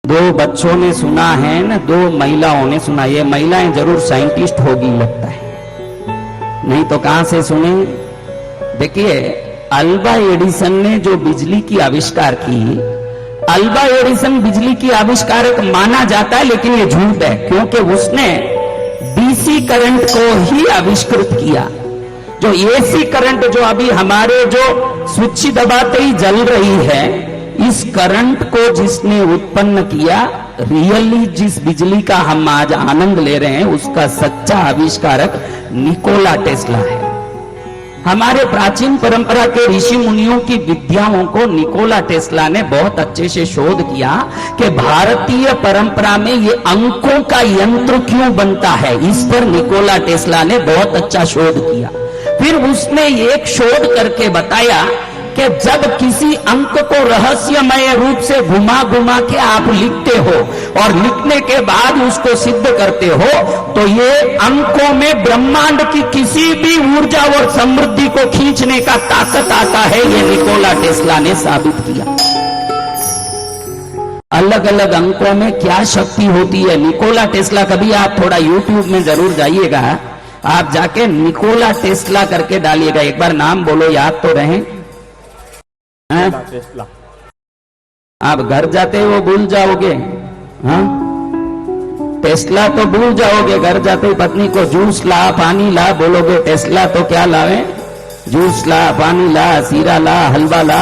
2 बच्चों ने सुना है ना, 2 महिलाओं ने सुना। ये महिलाएं जरूर साइंटिस्ट होगी लगता है, नहीं तो कहां से सुने? देखिए, अल्वा एडिसन ने जो बिजली की आविष्कार की, अल्वा एडिसन बिजली की आविष्कारक माना जाता है, लेकिन ये झूठ है, क्योंकि उसने डीसी करंट को ही आविष्कृत किया। जो एसी करंट जो अभी हमारे जो स्विच दबाते ही जल रही है, इस करंट को जिसने उत्पन्न किया, रियली जिस बिजली का हम आज आनंद ले रहे हैं, उसका सच्चा आविष्कारक निकोला टेस्ला है। हमारे प्राचीन परंपरा के ऋषि मुनियों की विद्याओं को निकोला टेस्ला ने बहुत अच्छे से शोध किया कि भारतीय परंपरा में ये अंकों का यंत्र क्यों बनता है। इस पर निकोला टेस्ला ने बहुत अच्छा शोध किया। फिर उसने एक शोध करके बताया कि जब किसी अंक को रहस्यमय रूप से घुमा घुमा के आप लिखते हो और लिखने के बाद उसको सिद्ध करते हो, तो ये अंकों में ब्रह्मांड की किसी भी ऊर्जा और समृद्धि को खींचने का ताकत आता है। ये निकोला टेस्ला ने साबित किया। अलग अलग अंकों में क्या शक्ति होती है, निकोला टेस्ला। कभी आप थोड़ा यूट्यूब में जरूर जाइएगा, आप जाके निकोला टेस्ला करके डालिएगा। एक बार नाम बोलो, याद तो रहे। टेस्ला। आप घर जाते वो भूल जाओगे। हाँ, टेस्ला तो भूल जाओगे। घर जाते पत्नी को जूस ला, पानी ला बोलोगे, टेस्ला तो क्या लावे? जूस ला, पानी ला, सीरा ला, हलवा ला।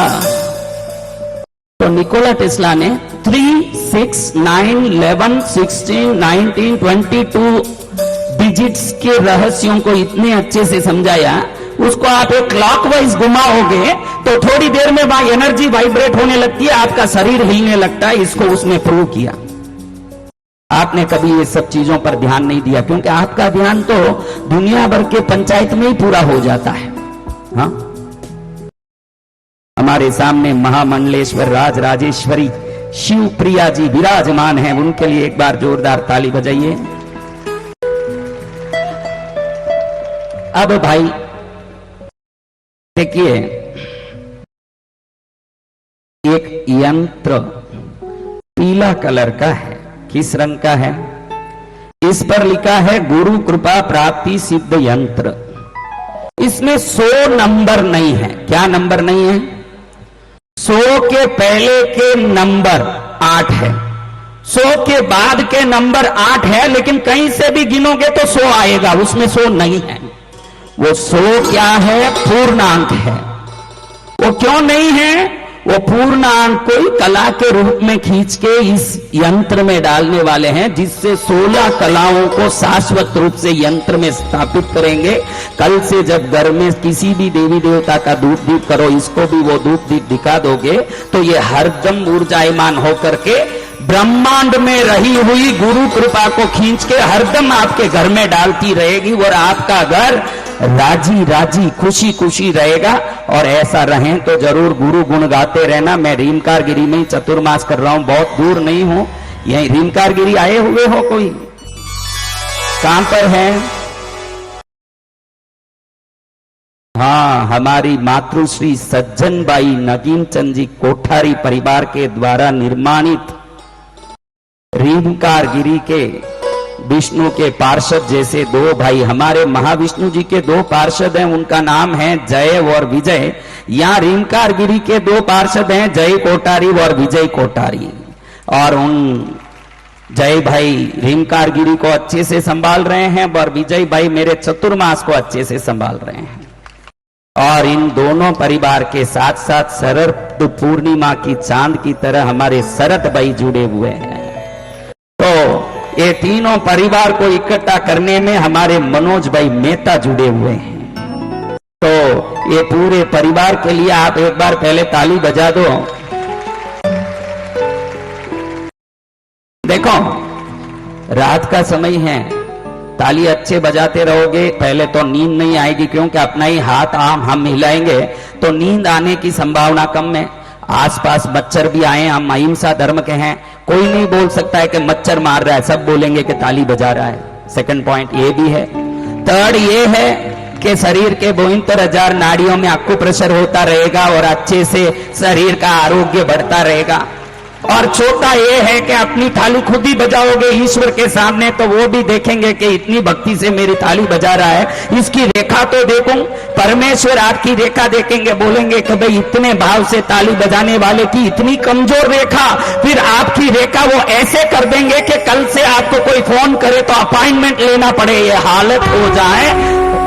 तो निकोला टेस्ला ने 3, 6, 9, 11, 16, 19, 22 डिजिट्स के रहस्यों को इतने अच्छे से समझाया। उसको आप एक क्लॉकवाइज घुमाओगे तो थोड़ी देर में वहां एनर्जी वाइब्रेट होने लगती है, आपका शरीर हिलने लगता है। इसको उसने प्रूव किया। आपने कभी ये सब चीजों पर ध्यान नहीं दिया, क्योंकि आपका ध्यान तो दुनिया भर के पंचायत में ही पूरा हो जाता है। हाँ, हमारे सामने महामंडलेश्वर राज राजेश्वरी शिव प्रिया जी विराजमान हैं। उनके लिए एक बार जोरदार ताली बजाइए। अब भाई देखिए, एक यंत्र पीला कलर का है। किस रंग का है? इस पर लिखा है गुरु कृपा प्राप्ति सिद्ध यंत्र। इसमें 100 नंबर नहीं है। क्या नंबर नहीं है? 100 के पहले के नंबर 8 है, 100 के बाद के नंबर 8 है, लेकिन कहीं से भी गिनोगे तो 100 आएगा, उसमें 100 नहीं है। वो 100 क्या है? पूर्णांक है। वो क्यों नहीं है? वो पूर्णांक को कला के रूप में खींच के इस यंत्र में डालने वाले हैं, जिससे 16 कलाओं को शाश्वत रूप से यंत्र में स्थापित करेंगे। कल से जब घर में किसी भी देवी देवता का धूप दीप करो, इसको भी वो धूप दीप दिखा दोगे तो ये हरदम ऊर्जायमान होकर के ब्रह्मांड में रही हुई गुरु कृपा को खींच के हरदम आपके घर में डालती रहेगी और आपका घर राजी राजी खुशी खुशी रहेगा। और ऐसा रहें तो जरूर गुरु गुण गाते रहना। मैं रीमकारगिरी में ही चतुर्मास कर रहा हूं, बहुत दूर नहीं हूं। यही रीमकारगिरी आए हुए हो? कोई कहां पर है? हाँ, हमारी मातृश्री सज्जनबाई नगीन चंद जी कोठारी परिवार के द्वारा निर्माणित रीमकारगिरी के विष्णु के पार्षद जैसे 2 भाई, हमारे महाविष्णु जी के 2 पार्षद हैं, उनका नाम है जय और विजय। यहाँ रीमकारगिरी के 2 पार्षद हैं, जय कोठारी और विजय कोठारी। और उन जय भाई रीमकारगिरी को अच्छे से संभाल रहे हैं और विजय भाई मेरे चतुर्मास को अच्छे से संभाल रहे हैं। और इन दोनों परिवार के साथ साथ शरद पूर्णिमा की चांद की तरह हमारे शरद भाई जुड़े हुए हैं। तो ये तीनों परिवार को इकट्ठा करने में हमारे मनोज भाई मेहता जुड़े हुए हैं। तो ये पूरे परिवार के लिए आप एक बार पहले ताली बजा दो। देखो, रात का समय है, ताली अच्छे बजाते रहोगे, पहले तो नींद नहीं आएगी, क्योंकि अपना ही हाथ हम हिलाएंगे तो नींद आने की संभावना कम है। आसपास मच्छर भी आए, हम अहिंसा धर्म के हैं, कोई नहीं बोल सकता है कि मच्छर मार रहा है, सब बोलेंगे कि ताली बजा रहा है। सेकंड पॉइंट ये भी है। थर्ड ये है कि शरीर के 72,000 नाड़ियों में आपको प्रेशर होता रहेगा और अच्छे से शरीर का आरोग्य बढ़ता रहेगा। और चौथा ये है कि अपनी थाली खुद ही बजाओगे ईश्वर के सामने, तो वो भी देखेंगे कि इतनी भक्ति से मेरी थाली बजा रहा है, इसकी रेखा तो देखूं। परमेश्वर आपकी रेखा देखेंगे, बोलेंगे कि भाई इतने भाव से ताली बजाने वाले की इतनी कमजोर रेखा, फिर आपकी रेखा वो ऐसे कर देंगे कि कल से आपको कोई फोन करे तो अपॉइंटमेंट लेना पड़े, ये हालत हो जाए।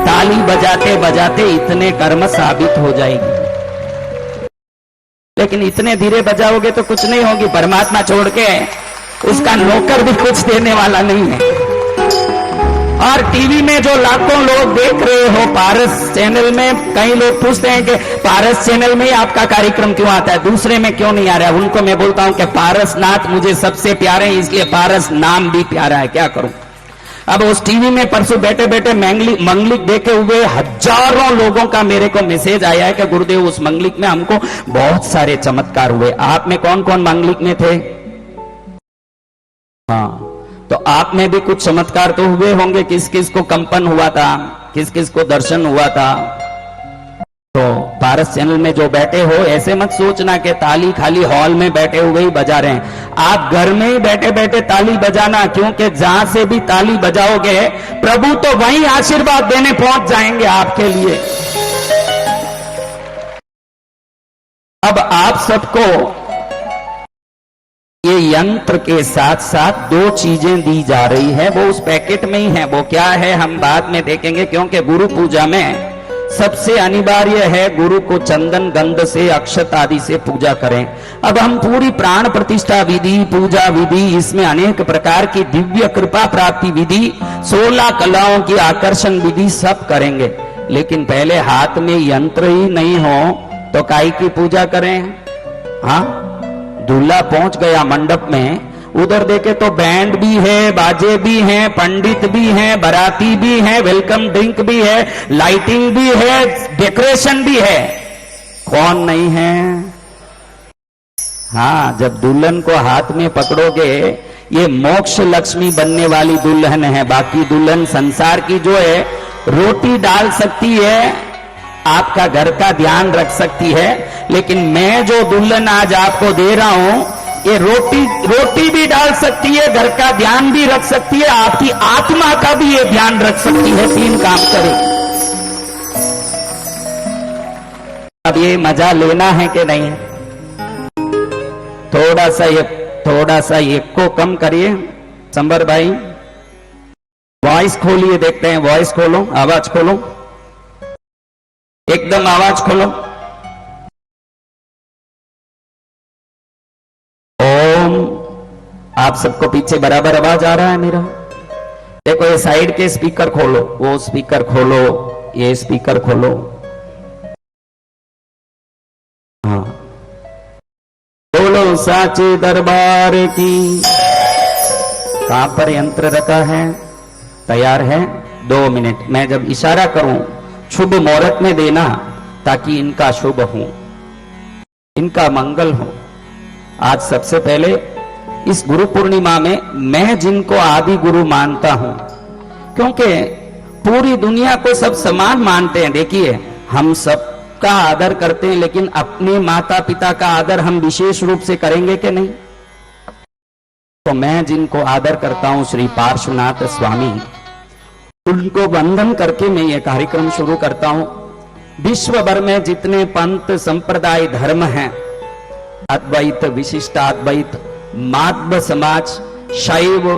ताली बजाते बजाते इतने कर्म साबित हो जाएगी। लेकिन इतने धीरे बजाओगे तो कुछ नहीं होगी, परमात्मा छोड़ के उसका नौकर भी कुछ देने वाला नहीं है। और टीवी में जो लाखों लोग देख रहे हो पारस चैनल में, कई लोग पूछते हैं कि पारस चैनल में ही आपका कार्यक्रम क्यों आता है, दूसरे में क्यों नहीं आ रहा है। उनको मैं बोलता हूं कि पारसनाथ मुझे सबसे प्यारे हैं, इसलिए पारस नाम भी प्यारा है, क्या करूं। अब उस टीवी में परसों बैठे बैठे मंगलिक देखे हुए हजारों लोगों का मेरे को मैसेज आया है कि गुरुदेव उस मंगलिक में हमको बहुत सारे चमत्कार हुए। आप में कौन कौन मंगलिक में थे? हाँ, तो आप में भी कुछ चमत्कार तो हुए होंगे। किस किस को कंपन हुआ था, किस किस को दर्शन हुआ था। तो पारस चैनल में जो बैठे हो, ऐसे मत सोचना कि ताली खाली हॉल में बैठे हुए ही बजा रहे हैं। आप घर में ही बैठे बैठे ताली बजाना, क्योंकि जहां से भी ताली बजाओगे प्रभु तो वहीं आशीर्वाद देने पहुंच जाएंगे आपके लिए। अब आप सबको ये यंत्र के साथ साथ 2 चीजें दी जा रही है, वो उस पैकेट में ही है। वो क्या है हम बाद में देखेंगे, क्योंकि गुरु पूजा में सबसे अनिवार्य है गुरु को चंदन गंध से अक्षत आदि से पूजा करें। अब हम पूरी प्राण प्रतिष्ठा विधि, पूजा विधि, इसमें अनेक प्रकार की दिव्य कृपा प्राप्ति विधि, 16 कलाओं की आकर्षण विधि सब करेंगे। लेकिन पहले हाथ में यंत्र ही नहीं हो तो काई की पूजा करें। हाँ, दूल्हा पहुंच गया मंडप में, उधर देखे तो बैंड भी है, बाजे भी हैं, पंडित भी हैं, बाराती भी हैं, वेलकम ड्रिंक भी है, लाइटिंग भी है, डेकोरेशन भी है, कौन नहीं है? हाँ, जब दुल्हन को हाथ में पकड़ोगे, ये मोक्ष लक्ष्मी बनने वाली दुल्हन है। बाकी दुल्हन संसार की जो है रोटी डाल सकती है, आपका घर का ध्यान रख सकती है, लेकिन मैं जो दुल्हन आज आपको दे रहा हूं ये रोटी भी डाल सकती है, घर का ध्यान भी रख सकती है, आपकी आत्मा का भी ये ध्यान रख सकती है। 3 काम करे। अब ये मजा लेना है कि नहीं? थोड़ा सा एक को कम करिए। संबर भाई वॉइस खोलिए, देखते हैं। वॉइस खोलो, आवाज खोलो, एकदम आवाज खोलो। ओम। आप सबको पीछे बराबर आवाज आ रहा है मेरा? देखो ये साइड के स्पीकर खोलो, वो स्पीकर खोलो, ये स्पीकर खोलो। हाँ, बोलो साचे दरबार की। कहां पर यंत्र रखा है? तैयार है? 2 मिनट। मैं जब इशारा करूं शुभ मुहूर्त में देना, ताकि इनका शुभ हो, इनका मंगल हो। आज सबसे पहले इस गुरु पूर्णिमा में मैं जिनको आदि गुरु मानता हूं, क्योंकि पूरी दुनिया को सब समान मानते हैं। देखिए हम सबका आदर करते हैं, लेकिन अपने माता पिता का आदर हम विशेष रूप से करेंगे कि नहीं? तो मैं जिनको आदर करता हूं श्री पार्श्वनाथ स्वामी, उनको वंदन करके मैं ये कार्यक्रम शुरू करता हूं। विश्व भर में जितने पंथ संप्रदाय धर्म हैं, अद्वैत, विशिष्टाद्वैत, माध्व समाज, शैव,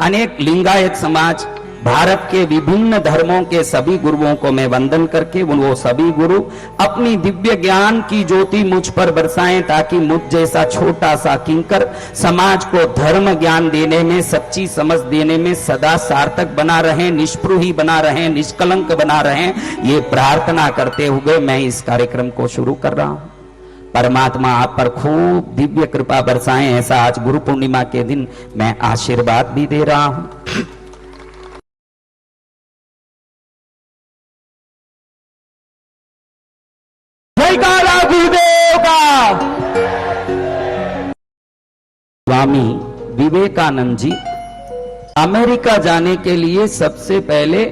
अनेक लिंगायत समाज, भारत के विभिन्न धर्मों के सभी गुरुओं को मैं वंदन करके वो सभी गुरु अपनी दिव्य ज्ञान की ज्योति मुझ पर बरसाएं, ताकि मुझ जैसा छोटा सा किंकर समाज को धर्म ज्ञान देने में, सच्ची समझ देने में सदा सार्थक बना रहे, निष्पृही बना रहे, निष्कलंक बना रहे। ये प्रार्थना करते हुए मैं इस कार्यक्रम को शुरू कर रहा हूं। परमात्मा आप पर खूब दिव्य कृपा बरसाएं, ऐसा आज गुरु पूर्णिमा के दिन मैं आशीर्वाद भी दे रहा हूं। जयकारा गुरुदेव का। स्वामी विवेकानंद जी अमेरिका जाने के लिए सबसे पहले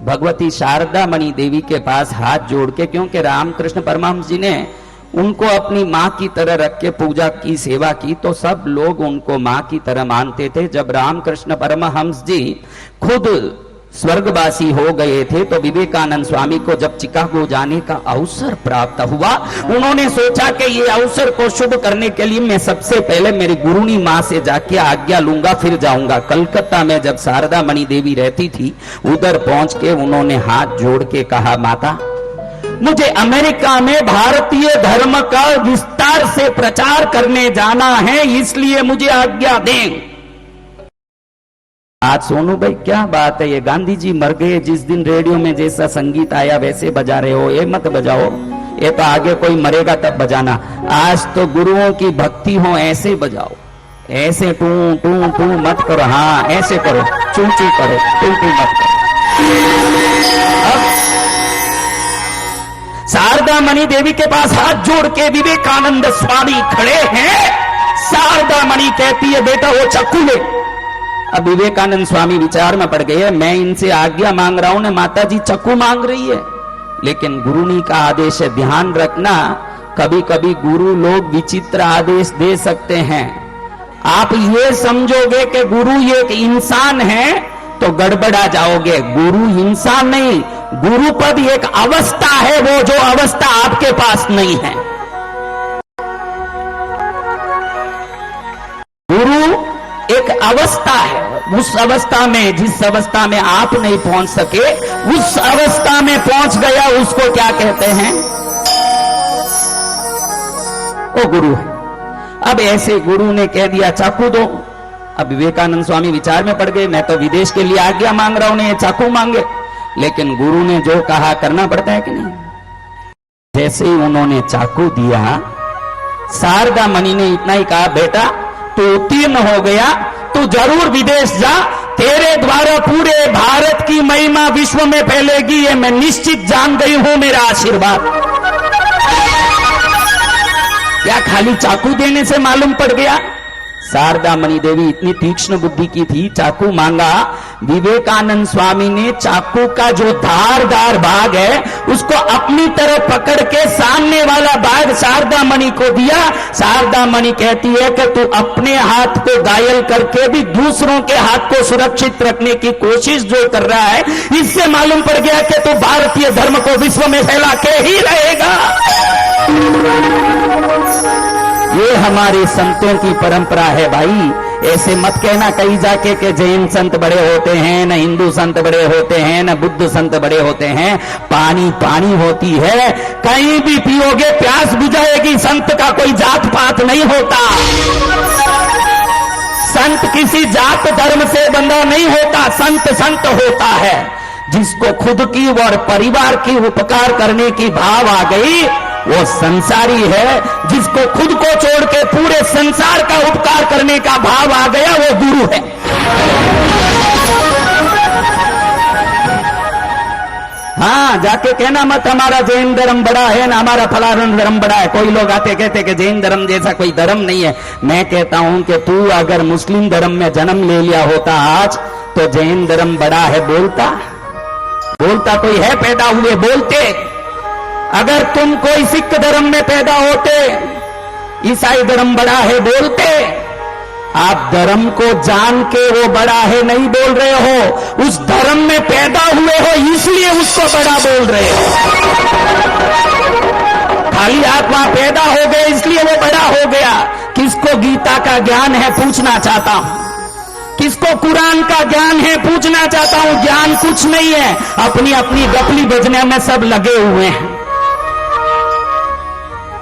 भगवती शारदा मणि देवी के पास हाथ जोड़ के, क्योंकि रामकृष्ण परमहंस जी ने उनको अपनी मां की तरह रख के पूजा की, सेवा की, तो सब लोग उनको मां की तरह मानते थे। जब रामकृष्ण परमहंस जी खुद स्वर्गवासी हो गए थे, तो विवेकानंद स्वामी को जब चिकागो जाने का अवसर प्राप्त हुआ, उन्होंने सोचा कि ये अवसर को शुभ करने के लिए मैं सबसे पहले मेरी गुरुनी मां से जाके आज्ञा लूंगा, फिर जाऊंगा। कलकत्ता में जब शारदा मणि देवी रहती थी, उधर पहुंच के उन्होंने हाथ जोड़ के कहा, माता मुझे अमेरिका में भारतीय धर्म का विस्तार से प्रचार करने जाना है, इसलिए मुझे आज्ञा दें। आज सोनू भाई क्या बात है, ये गांधी जी मर गए, जिस दिन रेडियो में जैसा संगीत आया वैसे बजा रहे हो, ये मत बजाओ, ये तो आगे कोई मरेगा तब बजाना। आज तो गुरुओं की भक्ति हो, ऐसे बजाओ, ऐसे टू टू टू मत करो, हाँ ऐसे करो, चू चू करो, टू टू मत करो। अब शारदा मणि देवी के पास हाथ जोड़ के विवेकानंद स्वामी खड़े हैं। शारदा मणि कहती है, बेटा वो चाकू ले। अब विवेकानंद स्वामी विचार में पड़ गए, मैं इनसे आज्ञा मांग रहा हूं ना, माता जी चाकू मांग रही है, लेकिन गुरुनी का आदेश है। ध्यान रखना, कभी कभी गुरु लोग विचित्र आदेश दे सकते हैं। आप ये समझोगे कि गुरु ये एक इंसान है तो गड़बड़ा जाओगे। गुरु इंसान नहीं, गुरु पद एक अवस्था है, वो जो अवस्था आपके पास नहीं है। गुरु एक अवस्था है, उस अवस्था में, जिस अवस्था में आप नहीं पहुंच सके, उस अवस्था में पहुंच गया, उसको क्या कहते हैं? वो गुरु है। अब ऐसे गुरु ने कह दिया चाकू दो। अब विवेकानंद स्वामी विचार में पड़ गए, मैं तो विदेश के लिए आज्ञा मांग रहा हूं, ये चाकू मांगे, लेकिन गुरु ने जो कहा करना पड़ता है कि नहीं। जैसे ही उन्होंने चाकू दिया, शारदा मणि ने इतना ही कहा, बेटा तू उत्तीर्ण हो गया, तू जरूर विदेश जा, तेरे द्वारा पूरे भारत की महिमा विश्व में फैलेगी, ये मैं निश्चित जान गई हूं, मेरा आशीर्वाद। क्या खाली चाकू देने से मालूम पड़ गया? शारदा मणि देवी इतनी तीक्ष्ण बुद्धि की थी, चाकू मांगा, विवेकानंद स्वामी ने चाकू का जो धारदार भाग है उसको अपनी तरफ पकड़ के सामने वाला भाग शारदा मणि को दिया। शारदा मणि कहती है कि तू अपने हाथ को घायल करके भी दूसरों के हाथ को सुरक्षित रखने की कोशिश जो कर रहा है, इससे मालूम पड़ गया कि तू भारतीय धर्म को विश्व में फैला के ही रहेगा। ये हमारे संतों की परंपरा है भाई। ऐसे मत कहना कहीं जाके कि जैन संत बड़े होते हैं, न हिंदू संत बड़े होते हैं, न बुद्ध संत बड़े होते हैं। पानी पानी होती है, कहीं भी पियोगे प्यास बुझाएगी। संत का कोई जात पात नहीं होता। संत किसी जात धर्म से बंधा नहीं होता। संत संत होता है जिसको खुद की और परिवार की उपकार करने की भाव आ गई, वो संसारी है। जिसको खुद को छोड़ के पूरे संसार का उपकार करने का भाव आ गया, वो गुरु है। हाँ, जाके कहना मत हमारा जैन धर्म बड़ा है ना हमारा फलाना धर्म बड़ा है। कोई लोग आते कहते कि जैन धर्म जैसा कोई धर्म नहीं है। मैं कहता हूं कि तू अगर मुस्लिम धर्म में जन्म ले लिया होता आज, तो जैन धर्म बड़ा है बोलता कोई है पैदा हुए बोलते। अगर तुम कोई सिख धर्म में पैदा होते, ईसाई धर्म बड़ा है बोलते। आप धर्म को जान के वो बड़ा है नहीं बोल रहे हो, उस धर्म में पैदा हुए हो इसलिए उसको बड़ा बोल रहे हो। खाली आप वहां पैदा हो गए इसलिए वो बड़ा हो गया। किसको गीता का ज्ञान है पूछना चाहता हूं, किसको कुरान का ज्ञान है पूछना चाहता हूं। ज्ञान कुछ नहीं है, अपनी अपनी गपली बजने में सब लगे हुए हैं।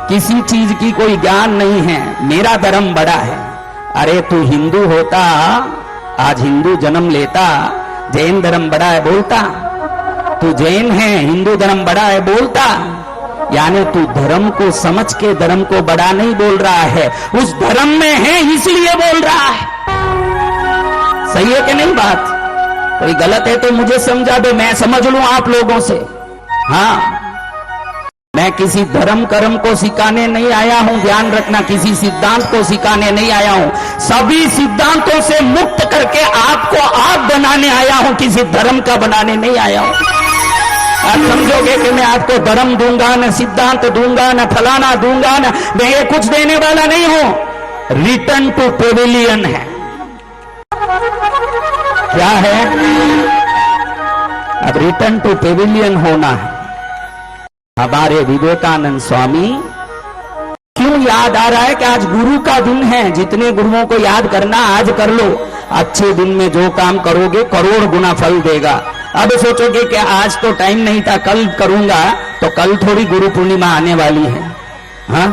किसी चीज की कोई ज्ञान नहीं है। मेरा धर्म बड़ा है। अरे तू हिंदू होता, आज हिंदू जन्म लेता, जैन धर्म बड़ा है बोलता। तू जैन है, हिंदू धर्म बड़ा है बोलता। यानी तू धर्म को समझ के धर्म को बड़ा नहीं बोल रहा है, उस धर्म में है इसलिए बोल रहा है। सही है कि नहीं बात? कोई गलत है तो मुझे समझा दो, मैं समझ लूं आप लोगों से। हाँ, मैं किसी धर्म कर्म को सिखाने नहीं आया हूं, ध्यान रखना। किसी सिद्धांत को सिखाने नहीं आया हूं। सभी सिद्धांतों से मुक्त करके आपको आप बनाने आया हूं, किसी धर्म का बनाने नहीं आया हूं। आप समझोगे कि मैं आपको धर्म दूंगा, न सिद्धांत दूंगा, न फलाना दूंगा, न मैं ये कुछ देने वाला नहीं हूं। रिटर्न टू पेविलियन है। क्या है? अब रिटर्न टू पेविलियन होना है। हमारे विवेकानंद स्वामी क्यों याद आ रहा है कि आज गुरु का दिन है। जितने गुरुओं को याद करना आज कर लो। अच्छे दिन में जो काम करोगे करोड़ गुना फल देगा। अब सोचोगे कि आज तो टाइम नहीं था, कल करूंगा, तो कल थोड़ी गुरु पूर्णिमा आने वाली है। हाँ,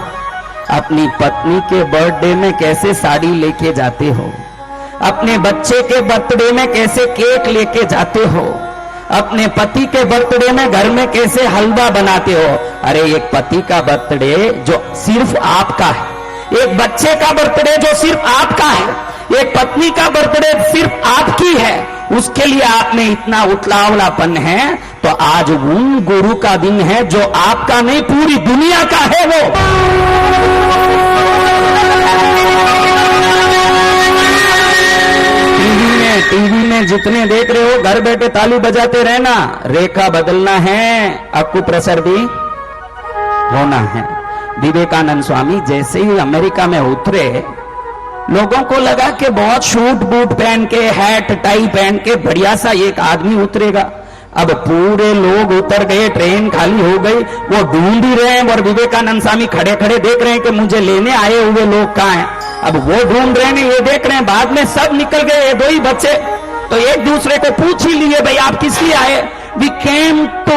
अपनी पत्नी के बर्थडे में कैसे साड़ी लेके जाते हो, अपने बच्चे के बर्थडे में कैसे केक लेके जाते हो, अपने पति के बर्थडे में घर में कैसे हलवा बनाते हो। अरे एक पति का बर्थडे जो सिर्फ आपका है, एक बच्चे का बर्थडे जो सिर्फ आपका है, एक पत्नी का बर्थडे सिर्फ आपकी है, उसके लिए आप में इतना उतलावलापन है। तो आज उन गुरु का दिन है जो आपका नहीं पूरी दुनिया का है। वो टीवी में जितने देख रहे हो घर बैठे ताली बजाते रहना। रेखा बदलना है, अकुप्रेशर भी होना है। विवेकानंद स्वामी जैसे ही अमेरिका में उतरे, लोगों को लगा कि बहुत शूट बूट पहन के, हैट टाई पहन के बढ़िया सा एक आदमी उतरेगा। अब पूरे लोग उतर गए, ट्रेन खाली हो गई। वो ढूंढ ही रहे हैं और विवेकानंद स्वामी खड़े खड़े देख रहे हैं कि मुझे लेने आए हुए लोग कहाँ हैं। अब वो ढूंढ रहे हैं, ये देख रहे हैं। बाद में सब निकल गए, ये दो ही बच्चे। तो एक दूसरे को पूछ ही लिए, भाई आप किस लिए आए? We came to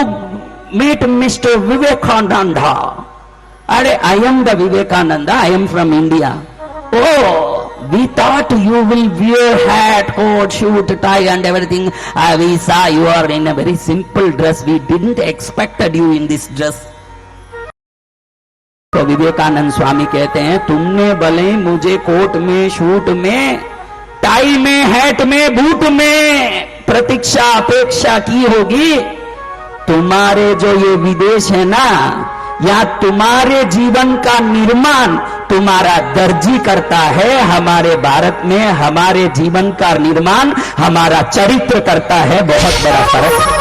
meet mister Vivekananda. अरे I am the Vivekananda, I am from India. Oh, we thought you will wear hat, coat, shoot, tie and everything. We saw you are in a very simple dress. We didn't expected you in this dress. तो विवेकानंद स्वामी कहते हैं, तुमने भले मुझे coat में, shoot में, tie में, hat में, बूट में प्रतीक्षा अपेक्षा की होगी। तुम्हारे जो ये विदेश है ना, या तुम्हारे जीवन का निर्माण तुम्हारा दर्जी करता है। हमारे भारत में हमारे जीवन का निर्माण हमारा चरित्र करता है। बहुत बड़ा फर्क है।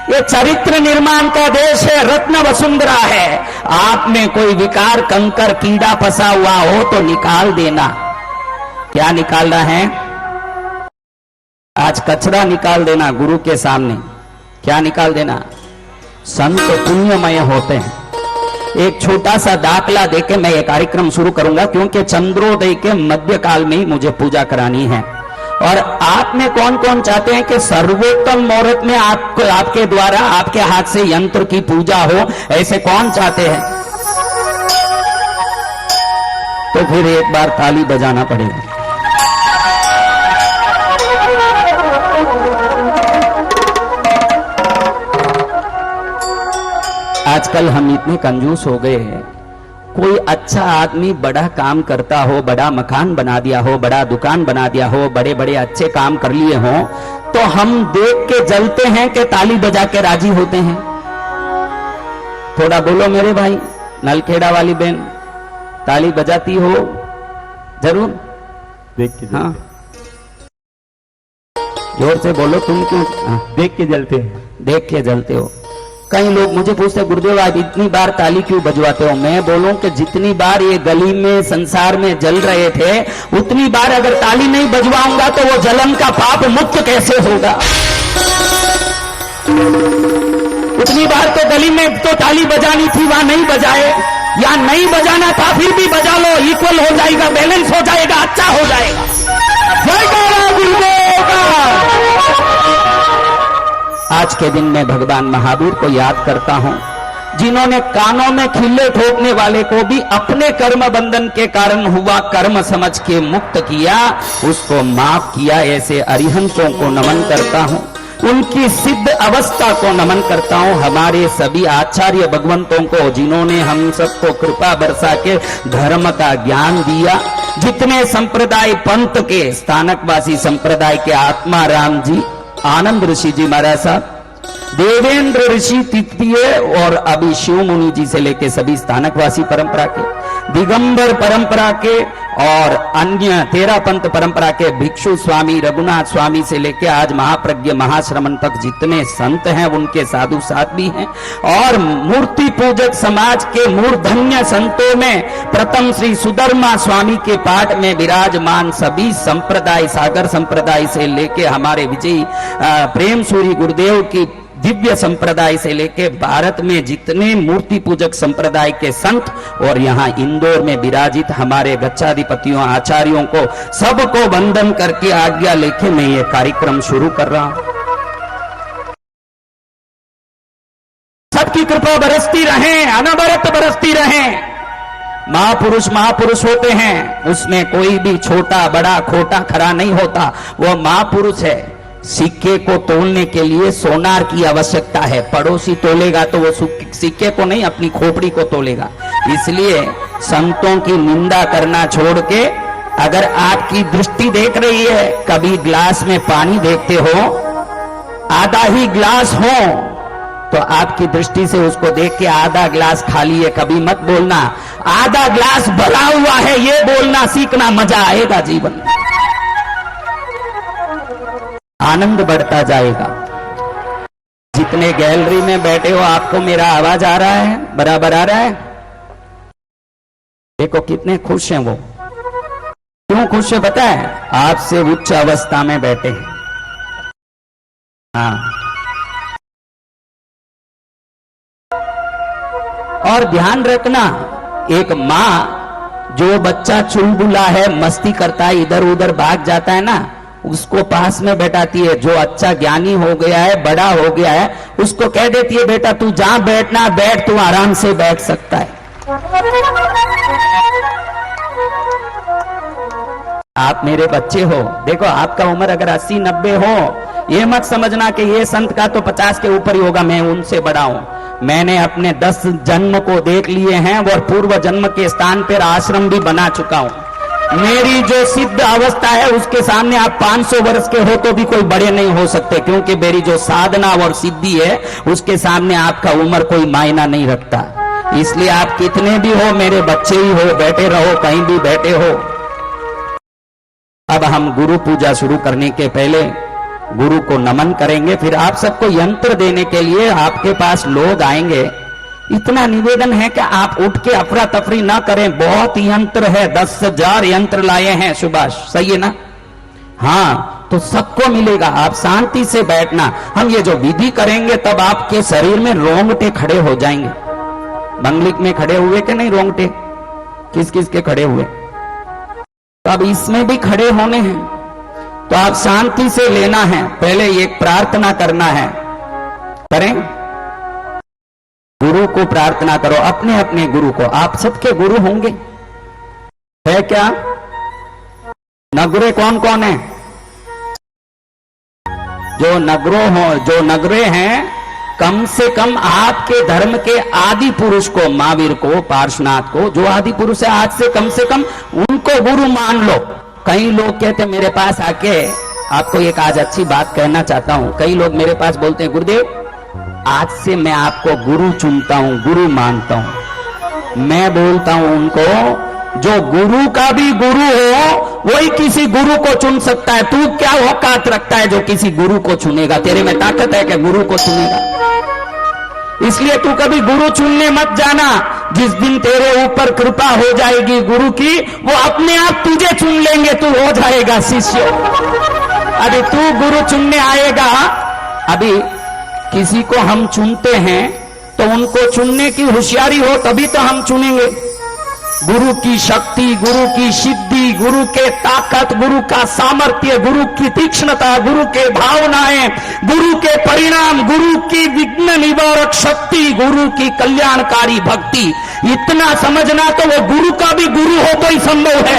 ये चरित्र निर्माण का देश है, रत्न वसुंधरा है। आप में कोई विकार, कंकर, कीड़ा फंसा हुआ हो तो निकाल देना। क्या निकाल रहा है? आज कचरा निकाल देना गुरु के सामने। क्या निकाल देना? संत पुण्यमय होते हैं। एक छोटा सा दाखला देके मैं ये कार्यक्रम शुरू करूंगा, क्योंकि चंद्रोदय के मध्य काल में ही मुझे पूजा करानी है। और आप में कौन कौन चाहते हैं कि सर्वोत्तम मुहूर्त में आपके द्वारा, आपके हाथ से यंत्र की पूजा हो? ऐसे कौन चाहते हैं? तो फिर एक बार ताली बजाना पड़ेगा। आजकल हम इतने कंजूस हो गए हैं। कोई अच्छा आदमी बड़ा काम करता हो, बड़ा मकान बना दिया हो, बड़ा दुकान बना दिया हो, बड़े बड़े अच्छे काम कर लिए हो, तो हम देख के जलते हैं कि ताली बजा के राजी होते हैं। थोड़ा बोलो मेरे भाई, नलखेड़ा वाली बहन, ताली बजाती हो जरूर? देख के हाँ, जोर से बोलो। तुम क्यों? देख के जलते हैं। देख के जलते हो। कई लोग मुझे पूछते हैं, गुरुदेव आप इतनी बार ताली क्यों बजवाते हो? मैं बोलूं कि जितनी बार ये गली में संसार में जल रहे थे, उतनी बार अगर ताली नहीं बजवाऊंगा तो वो जलन का पाप मुक्त कैसे होगा? उतनी बार तो गली में तो ताली बजानी थी, वहां नहीं बजाए, या नहीं बजाना था फिर भी बजा लो, इक्वल हो जाएगा, बैलेंस हो जाएगा, अच्छा हो जाएगा। गुरुदेव का आज के दिन में भगवान महावीर को याद करता हूं, जिन्होंने कानों में खिल्ले ठोकने वाले को भी अपने कर्म बंधन के कारण हुआ कर्म समझ के मुक्त किया, उसको माफ किया। ऐसे अरिहंतों को नमन करता हूं, उनकी सिद्ध अवस्था को नमन करता हूं। हमारे सभी आचार्य भगवंतों को, जिन्होंने हम सबको कृपा बरसा के धर्म का ज्ञान दिया। जितने संप्रदाय पंथ के, स्थानकवासी संप्रदाय के आत्मा राम जी, आनंद ऋषि जी महाराज साहब, देवेंद्र ऋषि तृतीय, और अभी शिव मुनि जी से लेके सभी स्थानकवासी परंपरा के, दिगंबर परंपरा के और अन्य 13 पंथ परंपरा के भिक्षु स्वामी, रघुनाथ स्वामी से लेके आज महाप्रज्ञ महाश्रमण तक जितने संत हैं, उनके साधु साथ भी हैं। और मूर्ति पूजक समाज के मूर्धन्य संतों में प्रथम श्री सुधर्मा स्वामी के पाठ में विराजमान सभी संप्रदाय, सागर संप्रदाय से लेके हमारे विजयी प्रेम सूरी गुरुदेव की दिव्य संप्रदाय से लेके भारत में जितने मूर्ति पूजक संप्रदाय के संत, और यहाँ इंदौर में विराजित हमारे गच्छाधिपतियों, आचार्यों को सबको वंदन करके आज्ञा लेके मैं ये कार्यक्रम शुरू कर रहा हूं। सबकी कृपा बरसती रहे, अनवरत बरसती रहे। महापुरुष महापुरुष होते हैं, उसमें कोई भी छोटा बड़ा खोटा खरा नहीं होता, वो महापुरुष है। सिक्के को तोलने के लिए सोनार की आवश्यकता है, पड़ोसी तोलेगा तो वो सिक्के को नहीं, अपनी खोपड़ी को तोलेगा। इसलिए संतों की निंदा करना छोड़ के, अगर आपकी दृष्टि देख रही है, कभी ग्लास में पानी देखते हो, आधा ही ग्लास हो तो आपकी दृष्टि से उसको देख के आधा ग्लास खाली है कभी मत बोलना, आधा ग्लास भरा हुआ है ये बोलना सीखना, मजा आएगा जीवन में, आनंद बढ़ता जाएगा। जितने गैलरी में बैठे हो, आपको मेरा आवाज आ रहा है? बराबर आ रहा है? देखो कितने खुश हैं वो। क्यों खुश है पता है? आपसे उच्च अवस्था में बैठे हैं। हाँ, और ध्यान रखना, एक माँ जो बच्चा चुलबुला है, मस्ती करता है, इधर उधर भाग जाता है ना, उसको पास में बैठाती है। जो अच्छा ज्ञानी हो गया है, बड़ा हो गया है, उसको कह देती है बेटा तू जहां बैठना बैठ, तू आराम से बैठ सकता है। आप मेरे बच्चे हो, देखो आपका उम्र अगर 80-90 हो, ये मत समझना कि ये संत का तो 50 के ऊपर ही होगा, मैं उनसे बड़ा हूं। मैंने अपने 10 जन्म को देख लिए हैं और पूर्व जन्म के स्थान पर आश्रम भी बना चुका हूं। मेरी जो सिद्ध अवस्था है उसके सामने आप 500 वर्ष के हो तो भी कोई बड़े नहीं हो सकते, क्योंकि मेरी जो साधना और सिद्धि है उसके सामने आपका उम्र कोई मायना नहीं रखता। इसलिए आप कितने भी हो मेरे बच्चे ही हो, बैठे रहो कहीं भी बैठे हो। अब हम गुरु पूजा शुरू करने के पहले गुरु को नमन करेंगे, फिर आप सबको यंत्र देने के लिए आपके पास लोग आएंगे। इतना निवेदन है कि आप उठ के अफरा तफरी ना करें, बहुत यंत्र है, 10,000 यंत्र लाए हैं सुभाष, सही है ना? हाँ, तो सबको मिलेगा, आप शांति से बैठना। हम ये जो विधि करेंगे तब आपके शरीर में रोंगटे खड़े हो जाएंगे। मंगलिक में खड़े हुए कि नहीं रोंगटे? किस किस के खड़े हुए? तो अब इसमें भी खड़े होने हैं, तो आप शांति से लेना है। पहले एक प्रार्थना करना है, करें? गुरु को प्रार्थना करो, अपने अपने गुरु को। आप सबके गुरु होंगे, है क्या? नगरे कौन कौन है? जो नगरे हैं, कम से कम आपके धर्म के आदि पुरुष को, महावीर को, पार्श्वनाथ को, जो आदि पुरुष है आज से कम उनको गुरु मान लो। कई लोग कहते मेरे पास आके, आपको एक आज अच्छी बात कहना चाहता हूं, कई लोग मेरे पास बोलते हैं गुरुदेव आज से मैं आपको गुरु चुनता हूं, गुरु मानता हूं। मैं बोलता हूं उनको, जो गुरु का भी गुरु हो वही किसी गुरु को चुन सकता है। तू क्या औकात रखता है जो किसी गुरु को चुनेगा? तेरे में ताकत है कि गुरु को चुनेगा? इसलिए तू कभी गुरु चुनने मत जाना। जिस दिन तेरे ऊपर कृपा हो जाएगी गुरु की, वो अपने आप तुझे चुन लेंगे, तू हो जाएगा शिष्य। अभी तू गुरु चुनने आएगा, अभी किसी को हम चुनते हैं तो उनको चुनने की होशियारी हो तभी तो हम चुनेंगे। गुरु की शक्ति, गुरु की सिद्धि, गुरु के ताकत, गुरु का सामर्थ्य, गुरु की तीक्ष्णता, गुरु के भावनाएं, गुरु के परिणाम, गुरु की विघ्न निवारक शक्ति, गुरु की कल्याणकारी भक्ति, इतना समझना तो वो गुरु का भी गुरु हो तो ही संभव है।